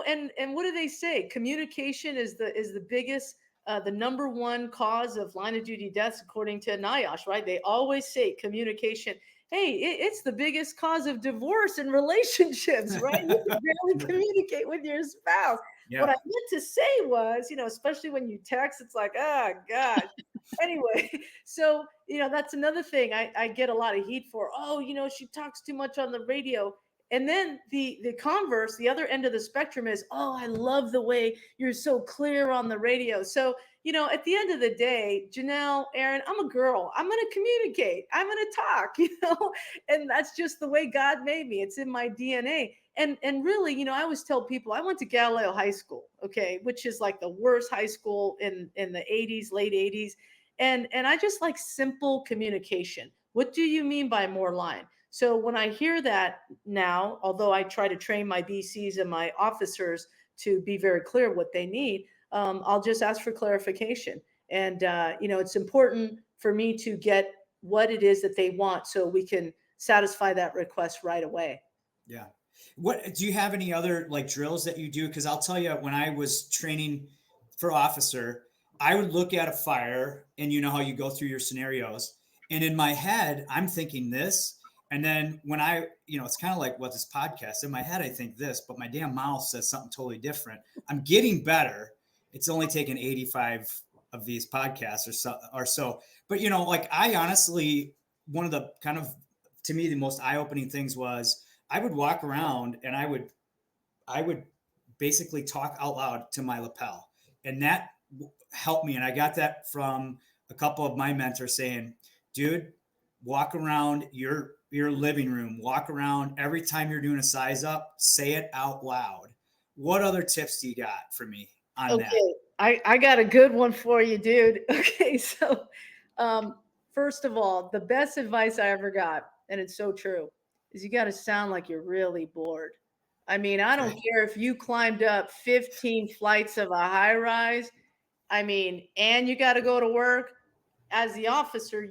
D: and what do they say? Communication is the biggest, the number 1 cause of line of duty deaths, according to NIOSH, right? They always say communication. Hey, it's the biggest cause of divorce in relationships, right? You can barely communicate with your spouse. Yeah. What I meant to say was, especially when you text, it's like, oh, gosh. Anyway, so, that's another thing I get a lot of heat for. Oh, she talks too much on the radio. And then the converse, the other end of the spectrum is, oh, I love the way you're so clear on the radio. So, at the end of the day, Janelle, Aaron, I'm a girl. I'm going to communicate. I'm going to talk, and that's just the way God made me. It's in my DNA. And really, I always tell people I went to Galileo High School, okay, which is like the worst high school in the 80s, late 80s. And I just like simple communication. What do you mean by more line? So when I hear that now, although I try to train my BCs and my officers to be very clear what they need, I'll just ask for clarification. And, it's important for me to get what it is that they want so we can satisfy that request right away.
B: Yeah. What do you have any other like drills that you do? Because I'll tell you, when I was training for officer, I would look at a fire and you know how you go through your scenarios. And in my head, I'm thinking this. And then when it's kind of like what this podcast, in my head, I think this, but my damn mouth says something totally different. I'm getting better. It's only taken 85 of these podcasts or so. But, I honestly, one of the kind of, to me, the most eye-opening things was I would walk around and I would basically talk out loud to my lapel. And that helped me. And I got that from a couple of my mentors saying, dude, walk around your living room, walk around every time you're doing a size up, say it out loud. What other tips do you got for me on that?
D: I got a good one for you, dude. Okay. So, first of all, the best advice I ever got, and it's so true, is you got to sound like you're really bored. I mean, I don't care if you climbed up 15 flights of a high rise. I mean, and you got to go to work as the officer,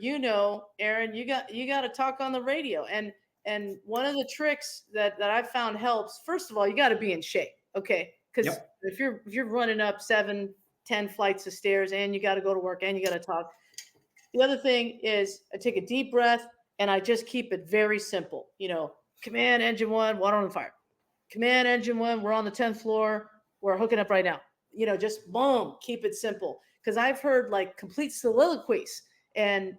D: Aaron, you got to talk on the radio. And one of the tricks that I found helps, first of all, you got to be in shape. Okay. Because
B: Yep.
D: if you're running up 7-10 flights of stairs and you got to go to work and you got to talk. The other thing is I take a deep breath and I just keep it very simple. Command engine 1, water on the fire. Command engine 1, we're on the 10th floor. We're hooking up right now. Just boom, keep it simple. Because I've heard like complete soliloquies, and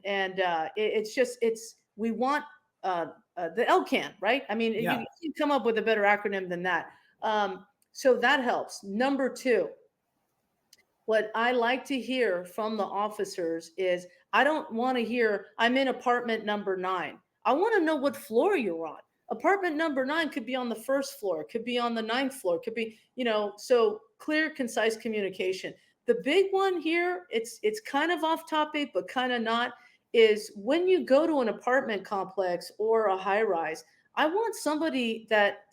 D: we want the LCAN, right? I mean,
B: Yeah.
D: you can come up with a better acronym than that. So that helps. Number 2, what I like to hear from the officers is, I don't want to hear, I'm in apartment number 9. I want to know what floor you're on. Apartment number 9 could be on the 1st floor, could be on the 9th floor, could be, so clear, concise communication. The big one here, it's kind of off topic, but kind of not, is when you go to an apartment complex or a high rise, I want somebody that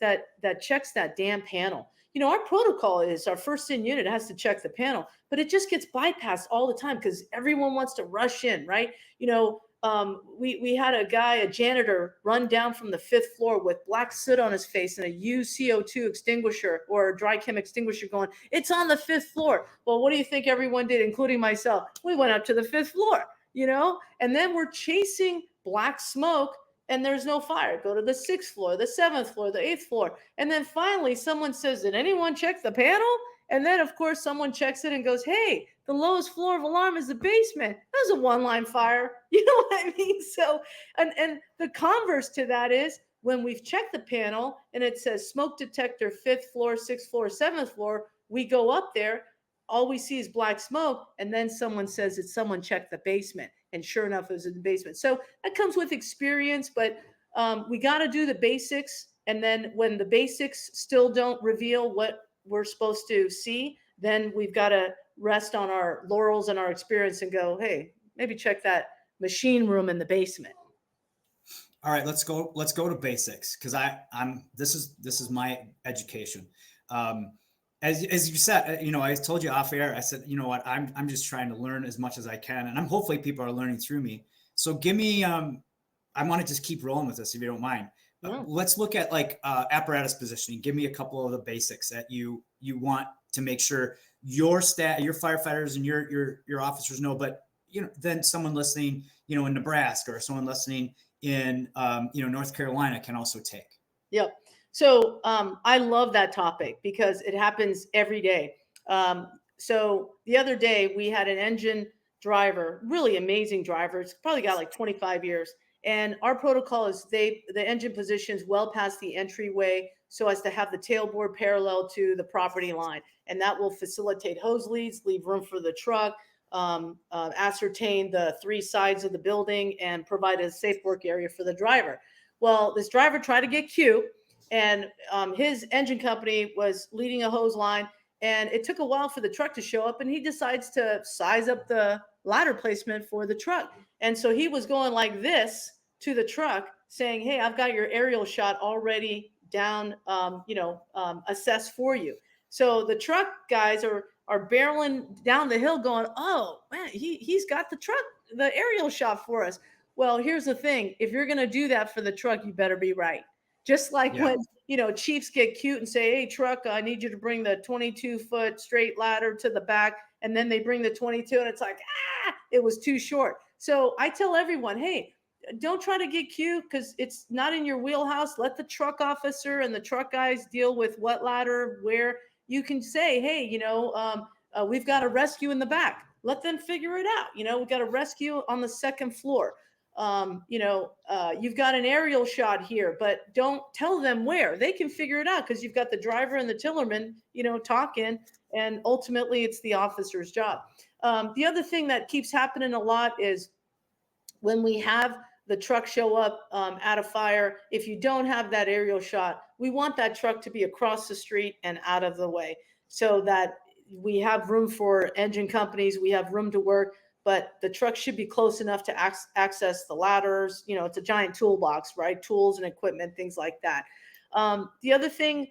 D: checks that damn panel. Our protocol is our first in unit has to check the panel, but it just gets bypassed all the time because everyone wants to rush in, right? We had a janitor run down from the 5th floor with black soot on his face and a used CO2 extinguisher or a dry chem extinguisher going, it's on the 5th floor. Well, what do you think everyone did, including myself? We went up to the 5th floor, and then we're chasing black smoke and there's no fire. Go to the 6th floor, the 7th floor, the 8th floor. And then finally someone says, did anyone check the panel? And then of course someone checks it and goes, hey, the lowest floor of alarm is the basement. That was a one-line fire. You know what I mean? So, and the converse to that is when we've checked the panel and it says smoke detector, 5th floor, 6th floor, 7th floor, we go up there, all we see is black smoke. And then someone says that someone checked the basement. And sure enough, it was in the basement. So that comes with experience, but we got to do the basics. And then when the basics still don't reveal what we're supposed to see, then we've got to rest on our laurels and our experience and go, hey, maybe check that machine room in the basement.
B: All right, let's go to basics, because this is my education. As you said, I told you off air, I said, you know what, I'm just trying to learn as much as I can, and hopefully people are learning through me. So give me, I want to just keep rolling with this if you don't mind.
D: No.
B: Let's look at like apparatus positioning. Give me a couple of the basics that you want to make sure your staff, your firefighters, and your officers know. But then someone listening, in Nebraska, or someone listening in North Carolina can also take.
D: Yep. So I love that topic because it happens every day. So the other day we had an engine driver, really amazing driver. It's probably got like 25 years. And our protocol is the engine positions well past the entryway so as to have the tailboard parallel to the property line. And that will facilitate hose leads, leave room for the truck, ascertain the 3 sides of the building, and provide a safe work area for the driver. Well, this driver tried to get cute, and his engine company was leading a hose line, and it took a while for the truck to show up, and he decides to size up the ladder placement for the truck. And so he was going like this to the truck saying, hey, I've got your aerial shot already down, assessed for you. So the truck guys are barreling down the hill going, oh man, he's got the aerial shot for us. Well, here's the thing. If you're going to do that for the truck, you better be right. Just like when, chiefs get cute and say, hey, truck, I need you to bring the 22-foot straight ladder to the back. And then they bring the 22 and it's like, it was too short. So I tell everyone, hey, don't try to get cute because it's not in your wheelhouse. Let the truck officer and the truck guys deal with what ladder, where. You can say, hey, we've got a rescue in the back. Let them figure it out. We've got a rescue on the 2nd floor. You've got an aerial shot here, but don't tell them where. They can figure it out because you've got the driver and the tillerman, talking, and ultimately it's the officer's job. The other thing that keeps happening a lot is when we have the truck show up at a fire, if you don't have that aerial shot, we want that truck to be across the street and out of the way so that we have room for engine companies, we have room to work, but the truck should be close enough to access the ladders. It's a giant toolbox, right? Tools and equipment, things like that. The other thing,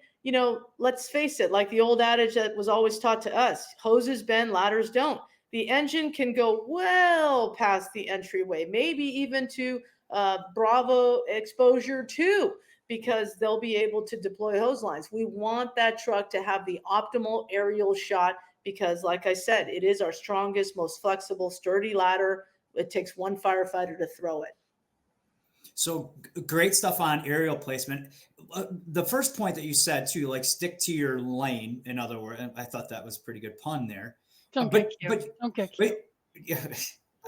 D: let's face it, like the old adage that was always taught to us, hoses bend, ladders don't. The engine can go well past the entryway, maybe even to Bravo exposure 2, because they'll be able to deploy hose lines. We want that truck to have the optimal aerial shot because, like I said, it is our strongest, most flexible, sturdy ladder. It takes one firefighter to throw it.
B: So great stuff on aerial placement. The first point that you said too, like stick to your lane. In other words, I thought that was a pretty good pun there.
C: Don't get cute. Don't get cute.
B: Yeah,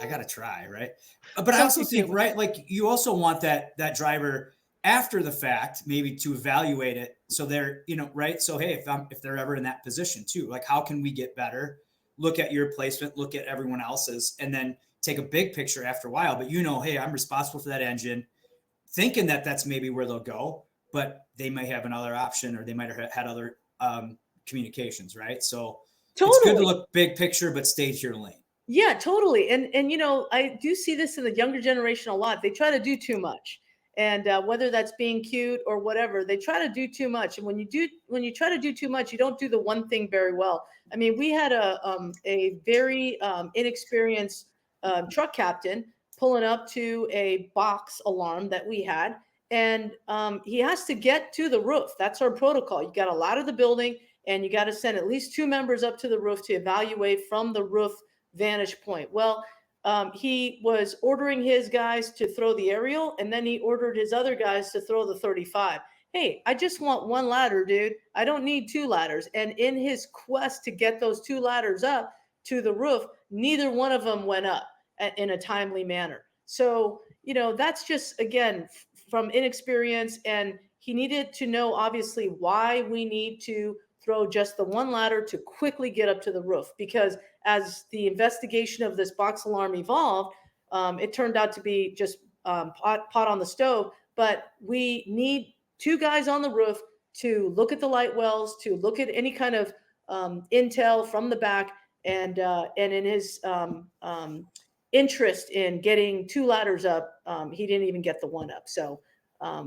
B: I gotta try, right? But I also think, right, like you also want that driver after the fact, maybe to evaluate it. So they're, right. So hey, if they're ever in that position too, like how can we get better? Look at your placement, look at everyone else's, and then take a big picture after a while. But hey, I'm responsible for that engine. Thinking that that's maybe where they'll go, but they may have another option or they might have had other communications, right? So It's good to look big picture, but stay to your lane.
D: Yeah, totally. And I do see this in the younger generation a lot. They try to do too much. And whether that's being cute or whatever, they try to do too much. And when you try to do too much, you don't do the one thing very well. I mean, we had a very inexperienced truck captain pulling up to a box alarm that we had. And he has to get to the roof. That's our protocol. You got to ladder the building and you got to send at least 2 members up to the roof to evaluate from the roof vantage point. Well, he was ordering his guys to throw the aerial, and then he ordered his other guys to throw the 35. Hey, I just want 1 ladder, dude. I don't need 2 ladders. And in his quest to get those 2 ladders up to the roof, neither one of them went up in a timely manner. So, that's just, again, from inexperience. And he needed to know, obviously, why we need to throw just the 1 ladder to quickly get up to the roof. Because as the investigation of this box alarm evolved, it turned out to be just pot on the stove. But we need 2 guys on the roof to look at the light wells, to look at any kind of intel from the back, and in his interest in getting 2 ladders up, he didn't even get the 1 up. So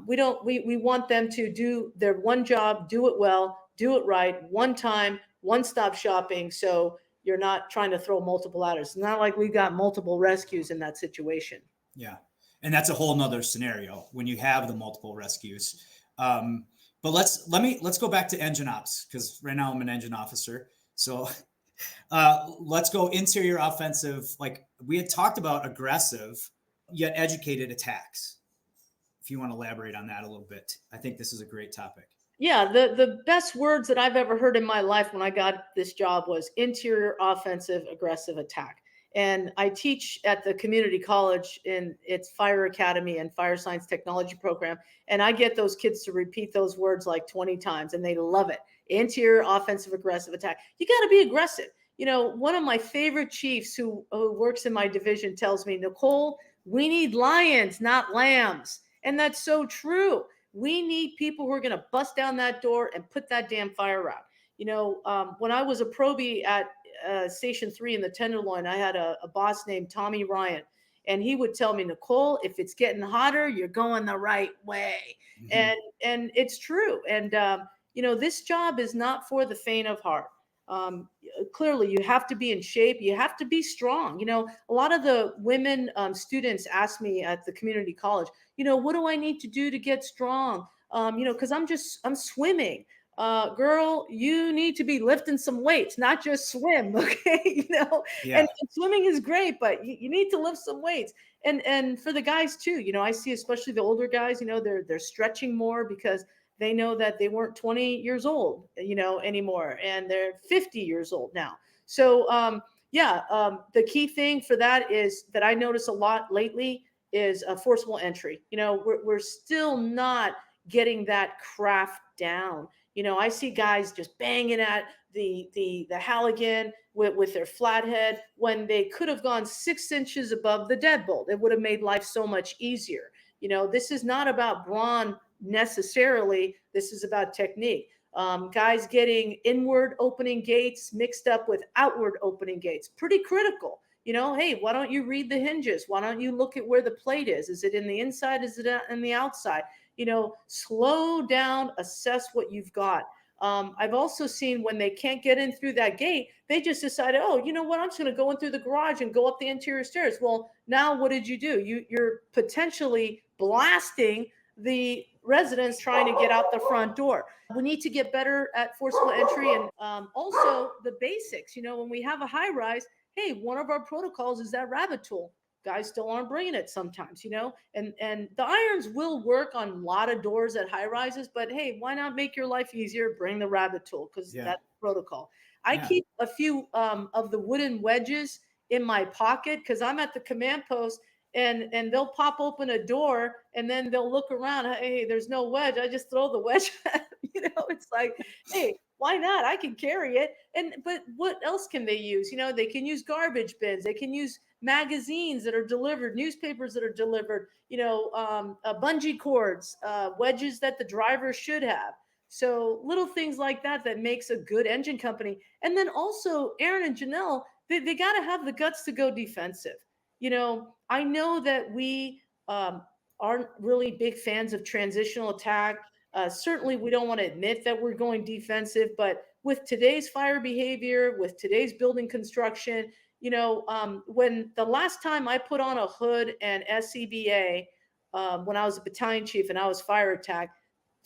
D: we want them to do their one job, do it well, do it right, one time, one-stop shopping. So you're not trying to throw multiple ladders. It's not like we've got multiple rescues in that situation.
B: Yeah. And that's a whole nother scenario when you have the multiple rescues. But let's go back to engine ops, because right now I'm an engine officer. So let's go interior offensive. Like we had talked about aggressive yet educated attacks. If you want to elaborate on that a little bit, I think this is a great topic.
D: Yeah, the best words that I've ever heard in my life when I got this job was interior offensive aggressive attack. And I teach at the community college in its fire academy and fire science technology program. And I get those kids to repeat those words like 20 times and they love it. Interior offensive aggressive attack. You got to be aggressive. One of my favorite chiefs who works in my division tells me, Nicole, we need lions, not lambs. And that's so true. We need people who are going to bust down that door and put that damn fire out. When I was a probie at Station 3 in the Tenderloin, I had a boss named Tommy Ryan, and he would tell me, Nicole, if it's getting hotter, you're going the right way. Mm-hmm. And it's true. And, this job is not for the faint of heart. Clearly, you have to be in shape. You have to be strong. A lot of the women students ask me at the community college, what do I need to do to get strong? Because I'm swimming. Girl, you need to be lifting some weights, not just swim. Okay.
B: Yeah.
D: And swimming is great, but you need to lift some weights. And for the guys too, I see, especially the older guys, they're stretching more because they know that they weren't 20 years old, anymore, and they're 50 years old now. So, the key thing for that is that I notice a lot lately is a forcible entry. We're still not getting that craft down. I see guys just banging at the Halligan with their flathead when they could have gone 6 inches above the deadbolt. It would have made life so much easier. This is not about brawn necessarily. This is about technique. Guys getting inward opening gates mixed up with outward opening gates, pretty critical. Hey, why don't you read the hinges? Why don't you look at where the plate is? Is it in the inside? Is it in the outside? Slow down, assess what you've got. I've also seen when they can't get in through that gate, they just decided, oh, you know what? I'm just going to go in through the garage and go up the interior stairs. Well, now what did you do? You're potentially blasting the residents trying to get out the front door. We need to get better at forcible entry and also the basics. You know, when we have a high rise, hey, one of our protocols is that rabbit tool. Guys still aren't bringing it sometimes, you know, and the irons will work on a lot of doors at high rises, but hey, why not make your life easier? Bring the rabbit tool because that's protocol. I keep a few of the wooden wedges in my pocket because I'm at the command post and they'll pop open a door and then they'll look around. Hey, there's no wedge. I just throw the wedge. You know, it's like, hey, why not? I can carry it. But what else can they use? You know, they can use garbage bins. They can use magazines that are delivered, newspapers that are delivered, you know, bungee cords, wedges that the driver should have. So little things like that makes a good engine company. And then also Aaron and Janelle, they got to have the guts to go defensive. You know, I know that we aren't really big fans of transitional attack. Certainly, we don't want to admit that we're going defensive, but with today's fire behavior, with today's building construction, you know, when the last time I put on a hood and SCBA, when I was a battalion chief and I was fire attack,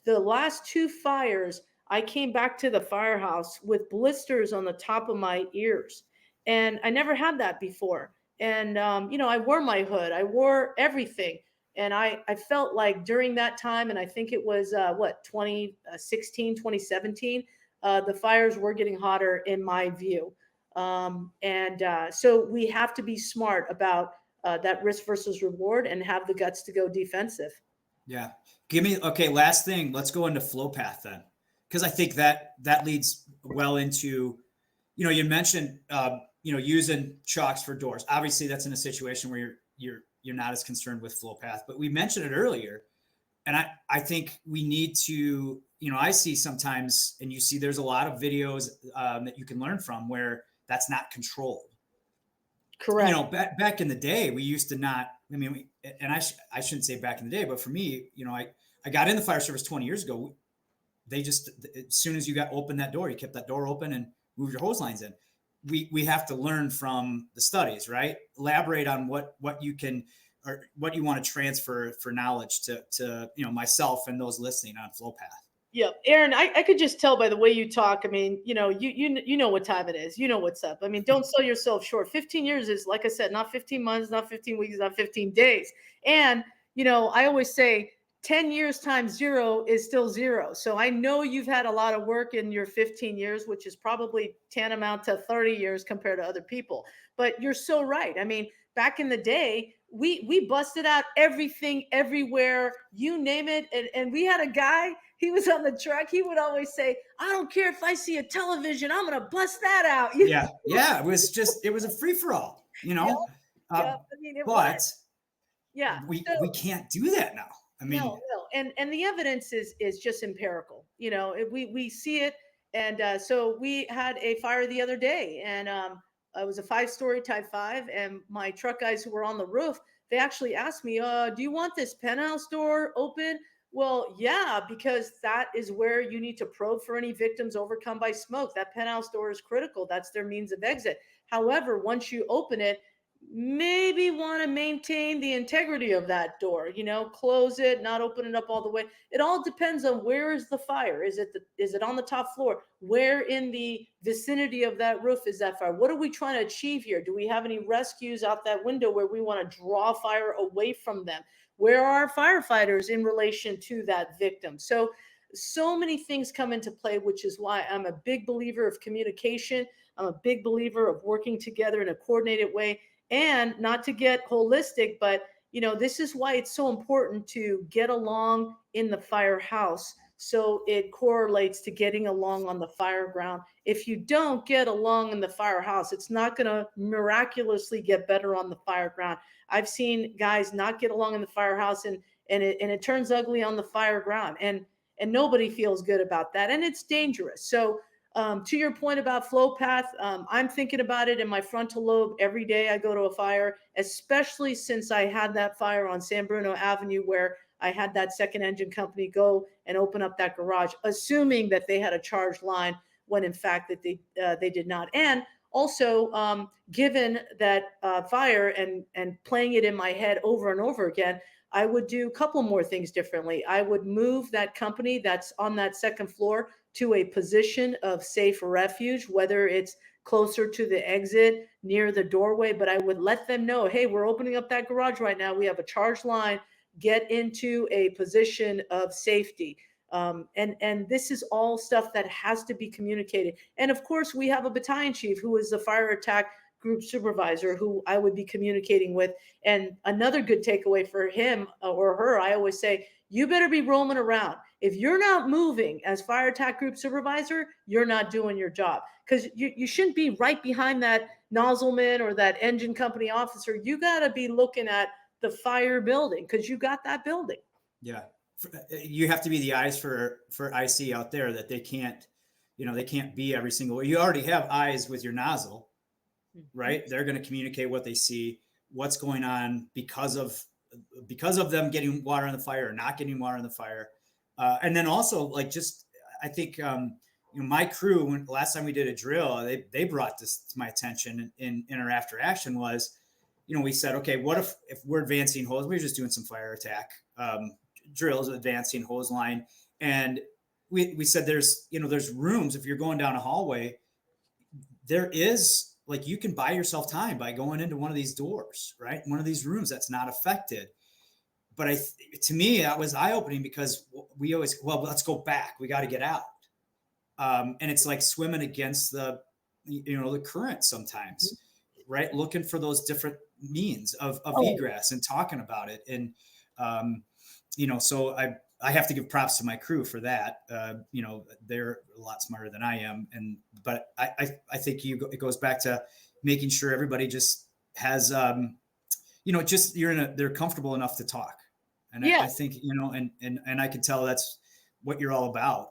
D: the last 2 fires, I came back to the firehouse with blisters on the top of my ears. And I never had that before. And, you know, I wore my hood, I wore everything. And I felt like during that time, and I think it was 2016, 2017, the fires were getting hotter in my view. So we have to be smart about that risk versus reward and have the guts to go defensive.
B: Yeah. Okay. Last thing, let's go into flow path then. Cause I think that leads well into, you know, you mentioned, you know, using chocks for doors. Obviously that's in a situation where you're not as concerned with flow path, but we mentioned it earlier. And I think we need to, you know, I see sometimes, and you see, there's a lot of videos that you can learn from where that's not controlled.
D: Correct.
B: You know, back in the day, we used to not, I mean, I shouldn't say back in the day, but for me, you know, I got in the fire service 20 years ago. They just, as soon as you open that door, you kept that door open and moved your hose lines in. We have to learn from the studies, right? Elaborate on what you can, or what you want to transfer for knowledge to, you know, myself and those listening on flow path.
D: Yeah, Aaron, I could just tell by the way you talk. I mean, you know, you know what time it is. You know what's up. I mean, don't sell yourself short. 15 years is, like I said, not 15 months, not 15 weeks, not 15 days. And, you know, I always say 10 years times 0 is still 0. So I know you've had a lot of work in your 15 years, which is probably tantamount to 30 years compared to other people. But you're so right. I mean, back in the day, we busted out everything, everywhere, you name it. And we had a guy, he was on the truck. He would always say, I don't care if I see a television, I'm going to bust that out.
B: Yeah. Yeah. It was a free for all, you know,
D: I mean,
B: but
D: yeah,
B: we can't do that now. I mean,
D: no. And the evidence is just empirical. You know, we see it. And so we had a fire the other day, and it was a 5-story type 5. And my truck guys who were on the roof, they actually asked me, do you want this penthouse door open? Well, yeah, because that is where you need to probe for any victims overcome by smoke. That penthouse door is critical. That's their means of exit. However, once you open it, maybe want to maintain the integrity of that door, you know, close it, not open it up all the way. It all depends on where is the fire. Is it on the top floor? Where in the vicinity of that roof is that fire? What are we trying to achieve here? Do we have any rescues out that window where we want to draw fire away from them? Where are our firefighters in relation to that victim? So many things come into play, which is why I'm a big believer of communication. I'm a big believer of working together in a coordinated way. And not to get holistic, but you know, this is why it's so important to get along in the firehouse. So it correlates to getting along on the fire ground. If you don't get along in the firehouse, it's not going to miraculously get better on the fire ground. I've seen guys not get along in the firehouse and it turns ugly on the fire ground. And nobody feels good about that. And it's dangerous. So to your point about flow path, I'm thinking about it in my frontal lobe every day I go to a fire, especially since I had that fire on San Bruno Avenue where I had that second engine company go and open up that garage, assuming that they had a charged line when in fact that they did not. And also, given that fire and playing it in my head over and over again, I would do a couple more things differently. I would move that company that's on that second floor to a position of safe refuge, whether it's closer to the exit, near the doorway, but I would let them know, hey, we're opening up that garage right now. We have a charged line. Get into a position of safety. And this is all stuff that has to be communicated. And of course, we have a battalion chief who is the fire attack group supervisor who I would be communicating with. And another good takeaway for him or her, I always say, you better be roaming around. If you're not moving as fire attack group supervisor, you're not doing your job, because you shouldn't be right behind that nozzleman or that engine company officer. You got to be looking at the fire building because you got that building.
B: Yeah. You have to be the eyes for IC out there, that they can't be every single way. You already have eyes with your nozzle, right? They're going to communicate what they see, what's going on because of them getting water in the fire or not getting water in the fire. And then also I think, my crew, when last time we did a drill, they brought this to my attention in our after action was, we said, okay, what if we're advancing hose, we're just doing some fire attack, drills, advancing hose line. And we said, there's rooms, if you're going down a hallway, there is you can buy yourself time by going into one of these doors, right? One of these rooms that's not affected. But to me, that was eye-opening, because we always, let's go back. We got to get out. And it's like swimming against the current sometimes, right? Looking for those different means of egress and talking about it. And, so I have to give props to my crew for that. They're a lot smarter than I am. But I think it goes back to making sure everybody just has, they're comfortable enough to talk. And yeah. I think, and I can tell that's what you're all about.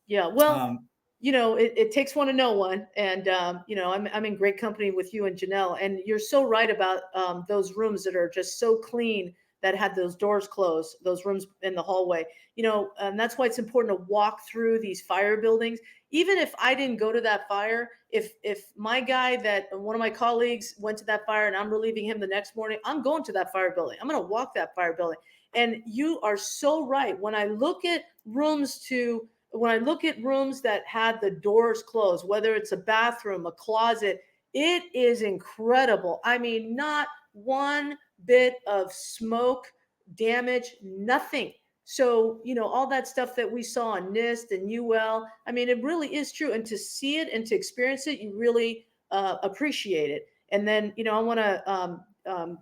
D: Yeah. Well, it takes one to know one. And, I'm in great company with you and Janelle, and you're so right about those rooms that are just so clean, that had those doors closed, those rooms in the hallway, and that's why it's important to walk through these fire buildings. Even if I didn't go to that fire, if my guy, that one of my colleagues went to that fire and I'm relieving him the next morning, I'm going to that fire building. I'm going to walk that fire building. And you are so right. When I look at rooms that had the doors closed, whether it's a bathroom, a closet, it is incredible. I mean, not one bit of smoke, damage, nothing. So, all that stuff that we saw on NIST and UL, I mean, it really is true. And to see it and to experience it, you really appreciate it. And then, I want to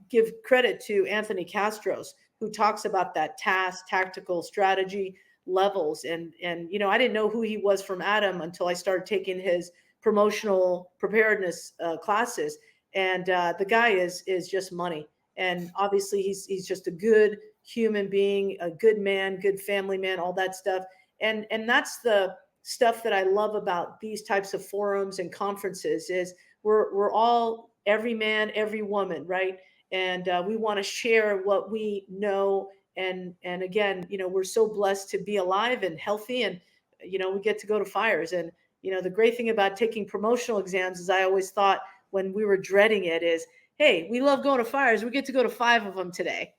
D: give credit to Anthony Castros, who talks about that task, tactical, strategy levels. And I didn't know who he was from Adam until I started taking his promotional preparedness classes. And the guy is just money. And obviously he's just a good human being, a good man, good family man, all that stuff. And that's the stuff that I love about these types of forums and conferences is we're all every man, every woman, right? And we want to share what we know. And again, we're so blessed to be alive and healthy, and, we get to go to fires. And, the great thing about taking promotional exams is I always thought when we were dreading it is, hey, we love going to fires. We get to go to 5 of them today.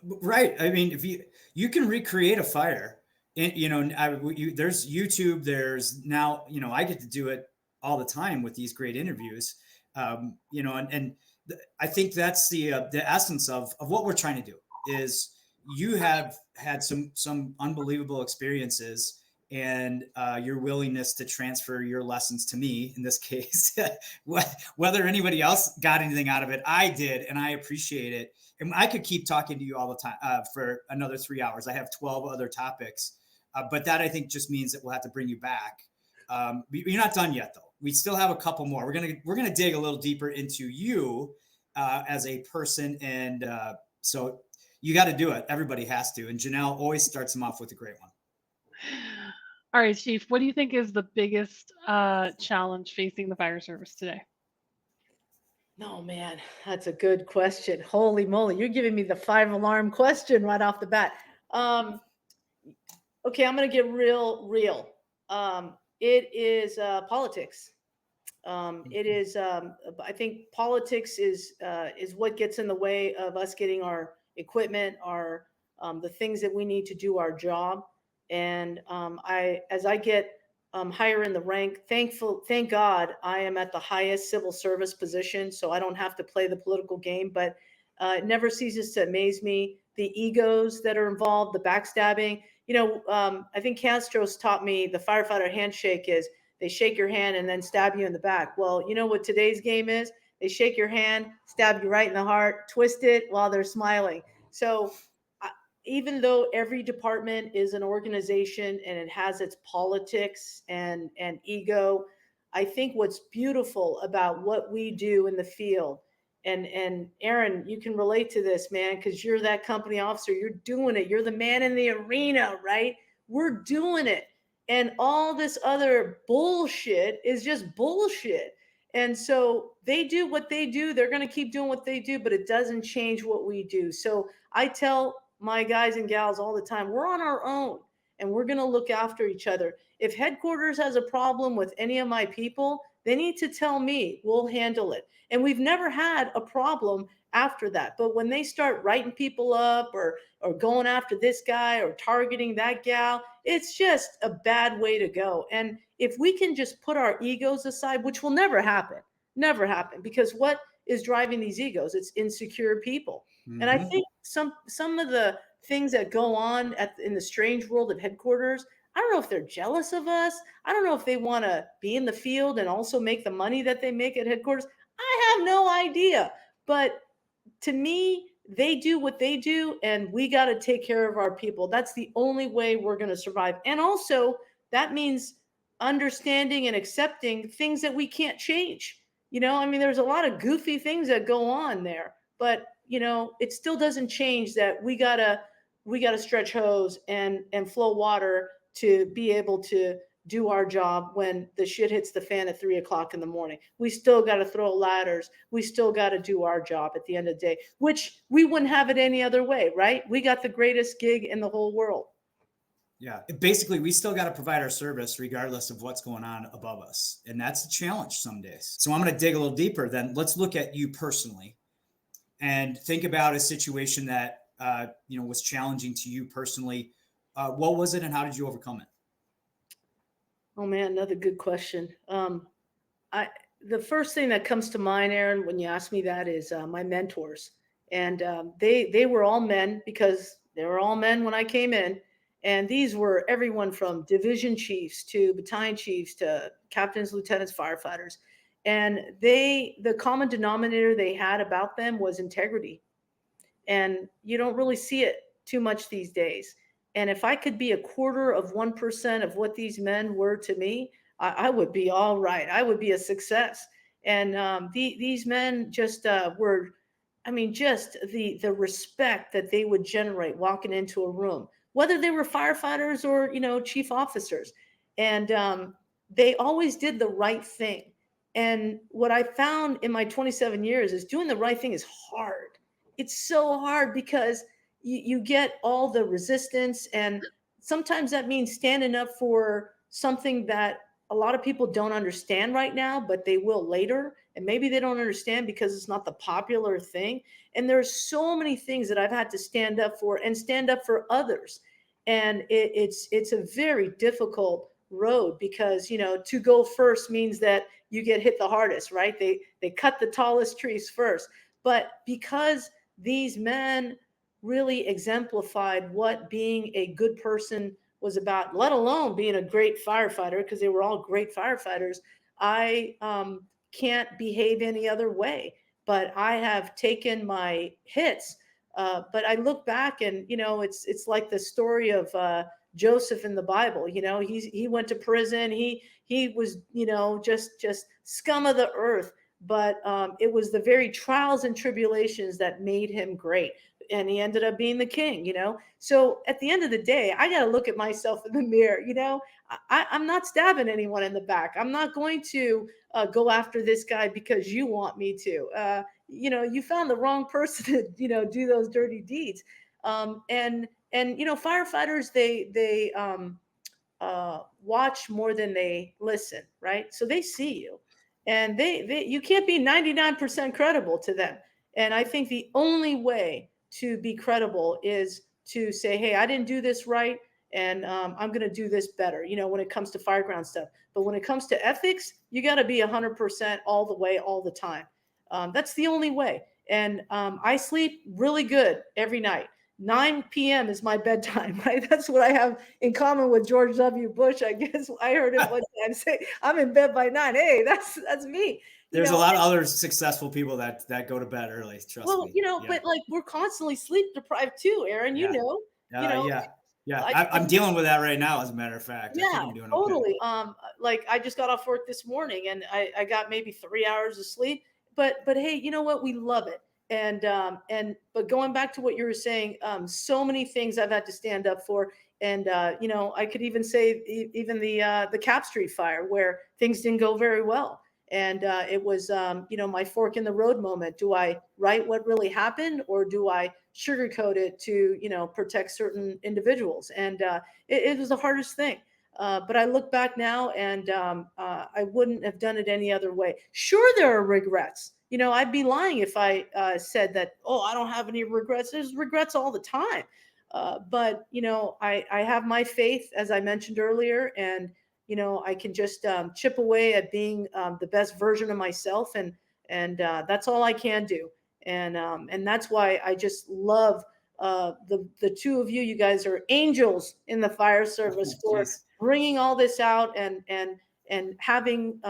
B: Right. I mean, if you can recreate a fire, and, there's YouTube, there's now, I get to do it all the time with these great interviews, and I think that's the essence of what we're trying to do is you have had some unbelievable experiences, and your willingness to transfer your lessons to me in this case, whether anybody else got anything out of it, I did. And I appreciate it. And I could keep talking to you all the time for another 3 hours. I have 12 other topics, but that I think just means that we'll have to bring you back. You're not done yet though. We still have a couple more. We're going to dig a little deeper into you as a person. And so you got to do it. Everybody has to. And Janelle always starts them off with a great one.
C: All right, Chief, what do you think is the biggest challenge facing the fire service today?
D: No, man, that's a good question. Holy moly, you're giving me the 5 alarm question right off the bat. Um, okay, I'm gonna get real. It is politics. It is. I think politics is what gets in the way of us getting our equipment, our the things that we need to do our job. And as I get higher in the rank, thank God, I am at the highest civil service position, so I don't have to play the political game. But it never ceases to amaze me the egos that are involved, the backstabbing. I think Castro's taught me the firefighter handshake is they shake your hand and then stab you in the back. Well, you know what today's game is? They shake your hand, stab you right in the heart, twist it while they're smiling. So even though every department is an organization and it has its politics and ego, I think what's beautiful about what we do in the field, and Aaron, you can relate to this, man, because you're that company officer. You're doing it. You're the man in the arena, right? We're doing it. And all this other bullshit is just bullshit. And so they do what they do. They're going to keep doing what they do, but it doesn't change what we do. So I tell my guys and gals all the time, we're on our own and we're going to look after each other. If headquarters has a problem with any of my people, they need to tell me. We'll handle it. And we've never had a problem after that. But when they start writing people up or going after this guy or targeting that gal, it's just a bad way to go. And if we can just put our egos aside, which will never happen, because what is driving these egos? It's insecure people. And I think some of the things that go on in the strange world of headquarters, I don't know if they're jealous of us. I don't know if they want to be in the field and also make the money that they make at headquarters. I have no idea. But to me, they do what they do, and we got to take care of our people. That's the only way we're going to survive. And also, that means understanding and accepting things that we can't change. I mean, there's a lot of goofy things that go on there, but it still doesn't change that we gotta stretch hose and flow water to be able to do our job when the shit hits the fan at 3 o'clock in the morning. We still got to throw ladders. We still got to do our job at the end of the day, which we wouldn't have it any other way, right? We got the greatest gig in the whole world.
B: Yeah. Basically, we still got to provide our service regardless of what's going on above us. And that's a challenge some days. So I'm going to dig a little deeper then. Let's look at you personally and think about a situation that, was challenging to you personally. What was it and how did you overcome it?
D: Oh man, another good question. The first thing that comes to mind, Aaron, when you ask me that is my mentors. And they were all men because they were all men when I came in. And these were everyone from division chiefs to battalion chiefs to captains, lieutenants, firefighters. And the common denominator they had about them was integrity. And you don't really see it too much these days. And if I could be 1/4% of what these men were to me, I would be all right. I would be a success. And these men just were, I mean, just the respect that they would generate walking into a room, whether they were firefighters or chief officers, and they always did the right thing. And what I found in my 27 years is doing the right thing is hard. It's so hard because you get all the resistance, and sometimes that means standing up for something that a lot of people don't understand right now, but they will later. And maybe they don't understand because it's not the popular thing. And there's so many things that I've had to stand up for and stand up for others. And it's a very difficult road because to go first means that you get hit the hardest, right? They cut the tallest trees first. But because these men really exemplified what being a good person was about, let alone being a great firefighter, because they were all great firefighters, I can't behave any other way. But I have taken my hits. But I look back and, it's like the story of Joseph in the Bible. He went to prison. He was, just scum of the earth. But it was the very trials and tribulations that made him great. And he ended up being the king, So at the end of the day, I got to look at myself in the mirror. I'm not stabbing anyone in the back. I'm not going to go after this guy because you want me to. You found the wrong person to, do those dirty deeds. And firefighters, they watch more than they listen, right? So they see you, and they you can't be 99% credible to them. And I think the only way to be credible is to say, hey, I didn't do this right, and I'm going to do this better, when it comes to fireground stuff. But when it comes to ethics, you got to be 100% all the way, all the time. That's the only way. And I sleep really good every night. 9 p.m. is my bedtime, right? That's what I have in common with George W. Bush. I guess I heard him one time say, I'm in bed by 9. Hey, that's me.
B: There's a lot of other successful people that go to bed early. Trust me.
D: Yeah. But like we're constantly sleep deprived too, Aaron.
B: Yeah. I'm dealing with that right now, as a matter of fact.
D: Yeah,
B: I think I'm doing
D: totally.
B: Okay.
D: Like I just got off work this morning, and I got maybe 3 hours of sleep. But hey, you know what? We love it. But going back to what you were saying, so many things I've had to stand up for. And I could even say even the Cap Street fire, where things didn't go very well. And it was, my fork in the road moment. Do I write what really happened, or do I sugarcoat it to, protect certain individuals? And it was the hardest thing. But I look back now, and I wouldn't have done it any other way. Sure, there are regrets. I'd be lying if I said that, I don't have any regrets. There's regrets all the time. But I have my faith, as I mentioned earlier, and I can just chip away at being the best version of myself, and that's all I can do. And that's why I just love the two of you. You guys are angels in the fire service for bringing all this out and having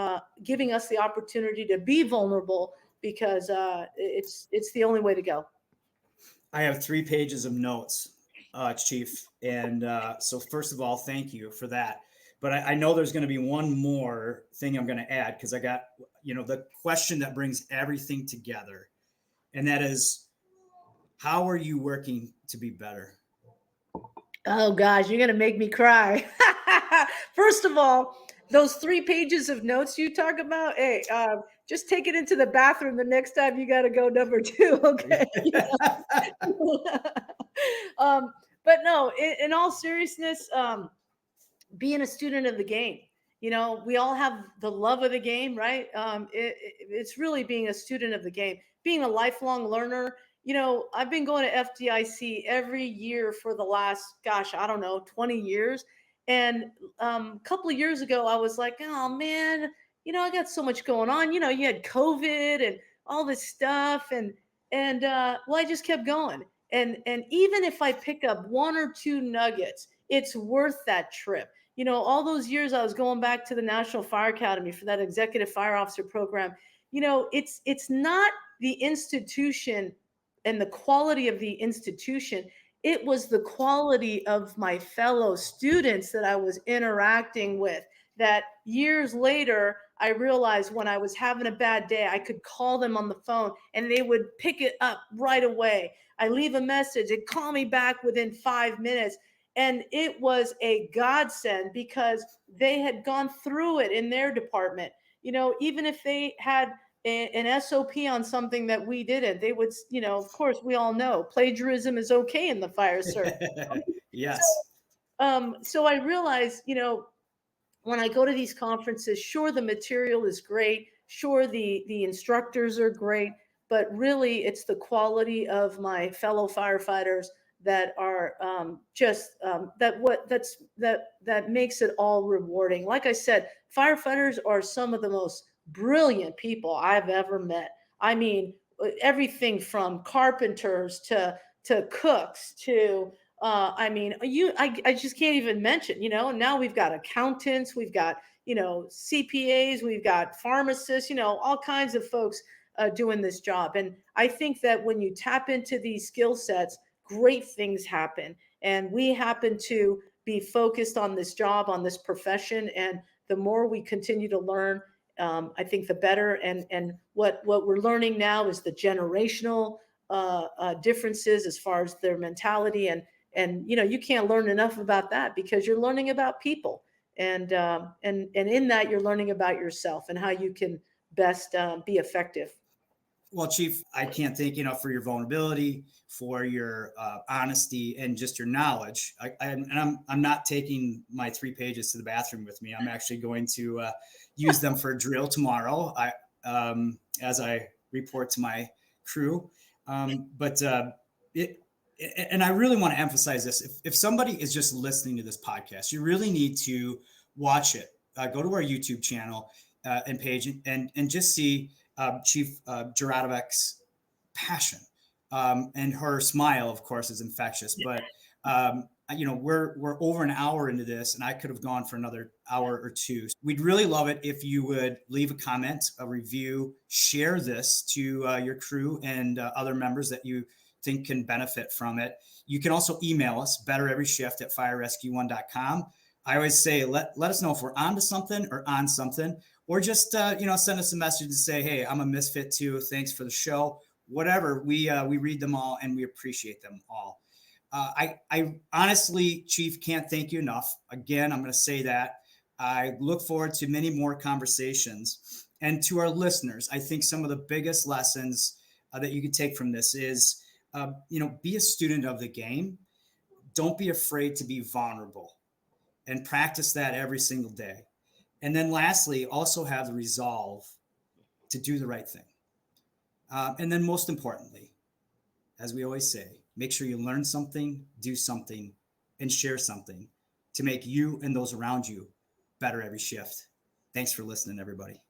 D: giving us the opportunity to be vulnerable, because it's the only way to go.
B: I have 3 pages of notes, Chief, and so first of all, thank you for that. But I know there's going to be one more thing I'm going to add, because I got, the question that brings everything together. And that is, how are you working to be better?
D: Oh, gosh, you're going to make me cry. First of all, those 3 pages of notes you talk about, hey, just take it into the bathroom the next time you got to go number 2. Okay. But no, in all seriousness, being a student of the game, we all have the love of the game, right? It's really being a student of the game, being a lifelong learner. I've been going to FDIC every year for the last, 20 years. And a couple of years ago, I was like, oh man, I got so much going on. You had COVID and all this stuff. And I just kept going. And even if I pick up 1 or 2 nuggets, it's worth that trip. All those years I was going back to the National Fire Academy for that executive fire officer program. It's not the institution and the quality of the institution. It was the quality of my fellow students that I was interacting with, that years later, I realized when I was having a bad day, I could call them on the phone and they would pick it up right away. I leave a message, they'd call me back within 5 minutes. And it was a godsend, because they had gone through it in their department. Even if they had an SOP on something that we didn't, they would, of course, we all know plagiarism is okay in the fire service.
B: Yes.
D: So I realized, when I go to these conferences, sure, the material is great. Sure, the instructors are great, but really it's the quality of my fellow firefighters that are that makes it all rewarding. Like I said, firefighters are some of the most brilliant people I've ever met. I mean, everything from carpenters to cooks to I just can't even mention, now we've got accountants, we've got, CPAs, we've got pharmacists, all kinds of folks doing this job. And I think that when you tap into these skill sets, great things happen. And we happen to be focused on this job, on this profession. And the more we continue to learn, I think the better. And what we're learning now is the generational differences as far as their mentality. And you can't learn enough about that, because you're learning about people. and in that you're learning about yourself and how you can best be effective.
B: Well, Chief, I can't thank you enough for your vulnerability, for your honesty, and just your knowledge. I'm not taking my 3 pages to the bathroom with me. I'm actually going to use them for a drill tomorrow. As I report to my crew. And I really want to emphasize this. If somebody is just listening to this podcast, you really need to watch it. Go to our YouTube channel and page and just see Chief Juratovac's passion. And her smile, of course, is infectious. But we're over an hour into this, and I could have gone for another hour or two. We'd really love it if you would leave a comment, a review, share this to your crew and other members that you think can benefit from it. You can also email us, bettereveryshift@firerescue1.com. I always say, let us know if we're onto something or on something, or just send us a message and say, hey, I'm a misfit too. Thanks for the show. Whatever, we read them all and we appreciate them all. I honestly, Chief, can't thank you enough. Again, I'm going to say that. I look forward to many more conversations. And to our listeners, I think some of the biggest lessons that you can take from this is, be a student of the game. Don't be afraid to be vulnerable, and practice that every single day. And then lastly, also have the resolve to do the right thing. And then most importantly, as we always say, make sure you learn something, do something, and share something to make you and those around you better every shift. Thanks for listening, everybody.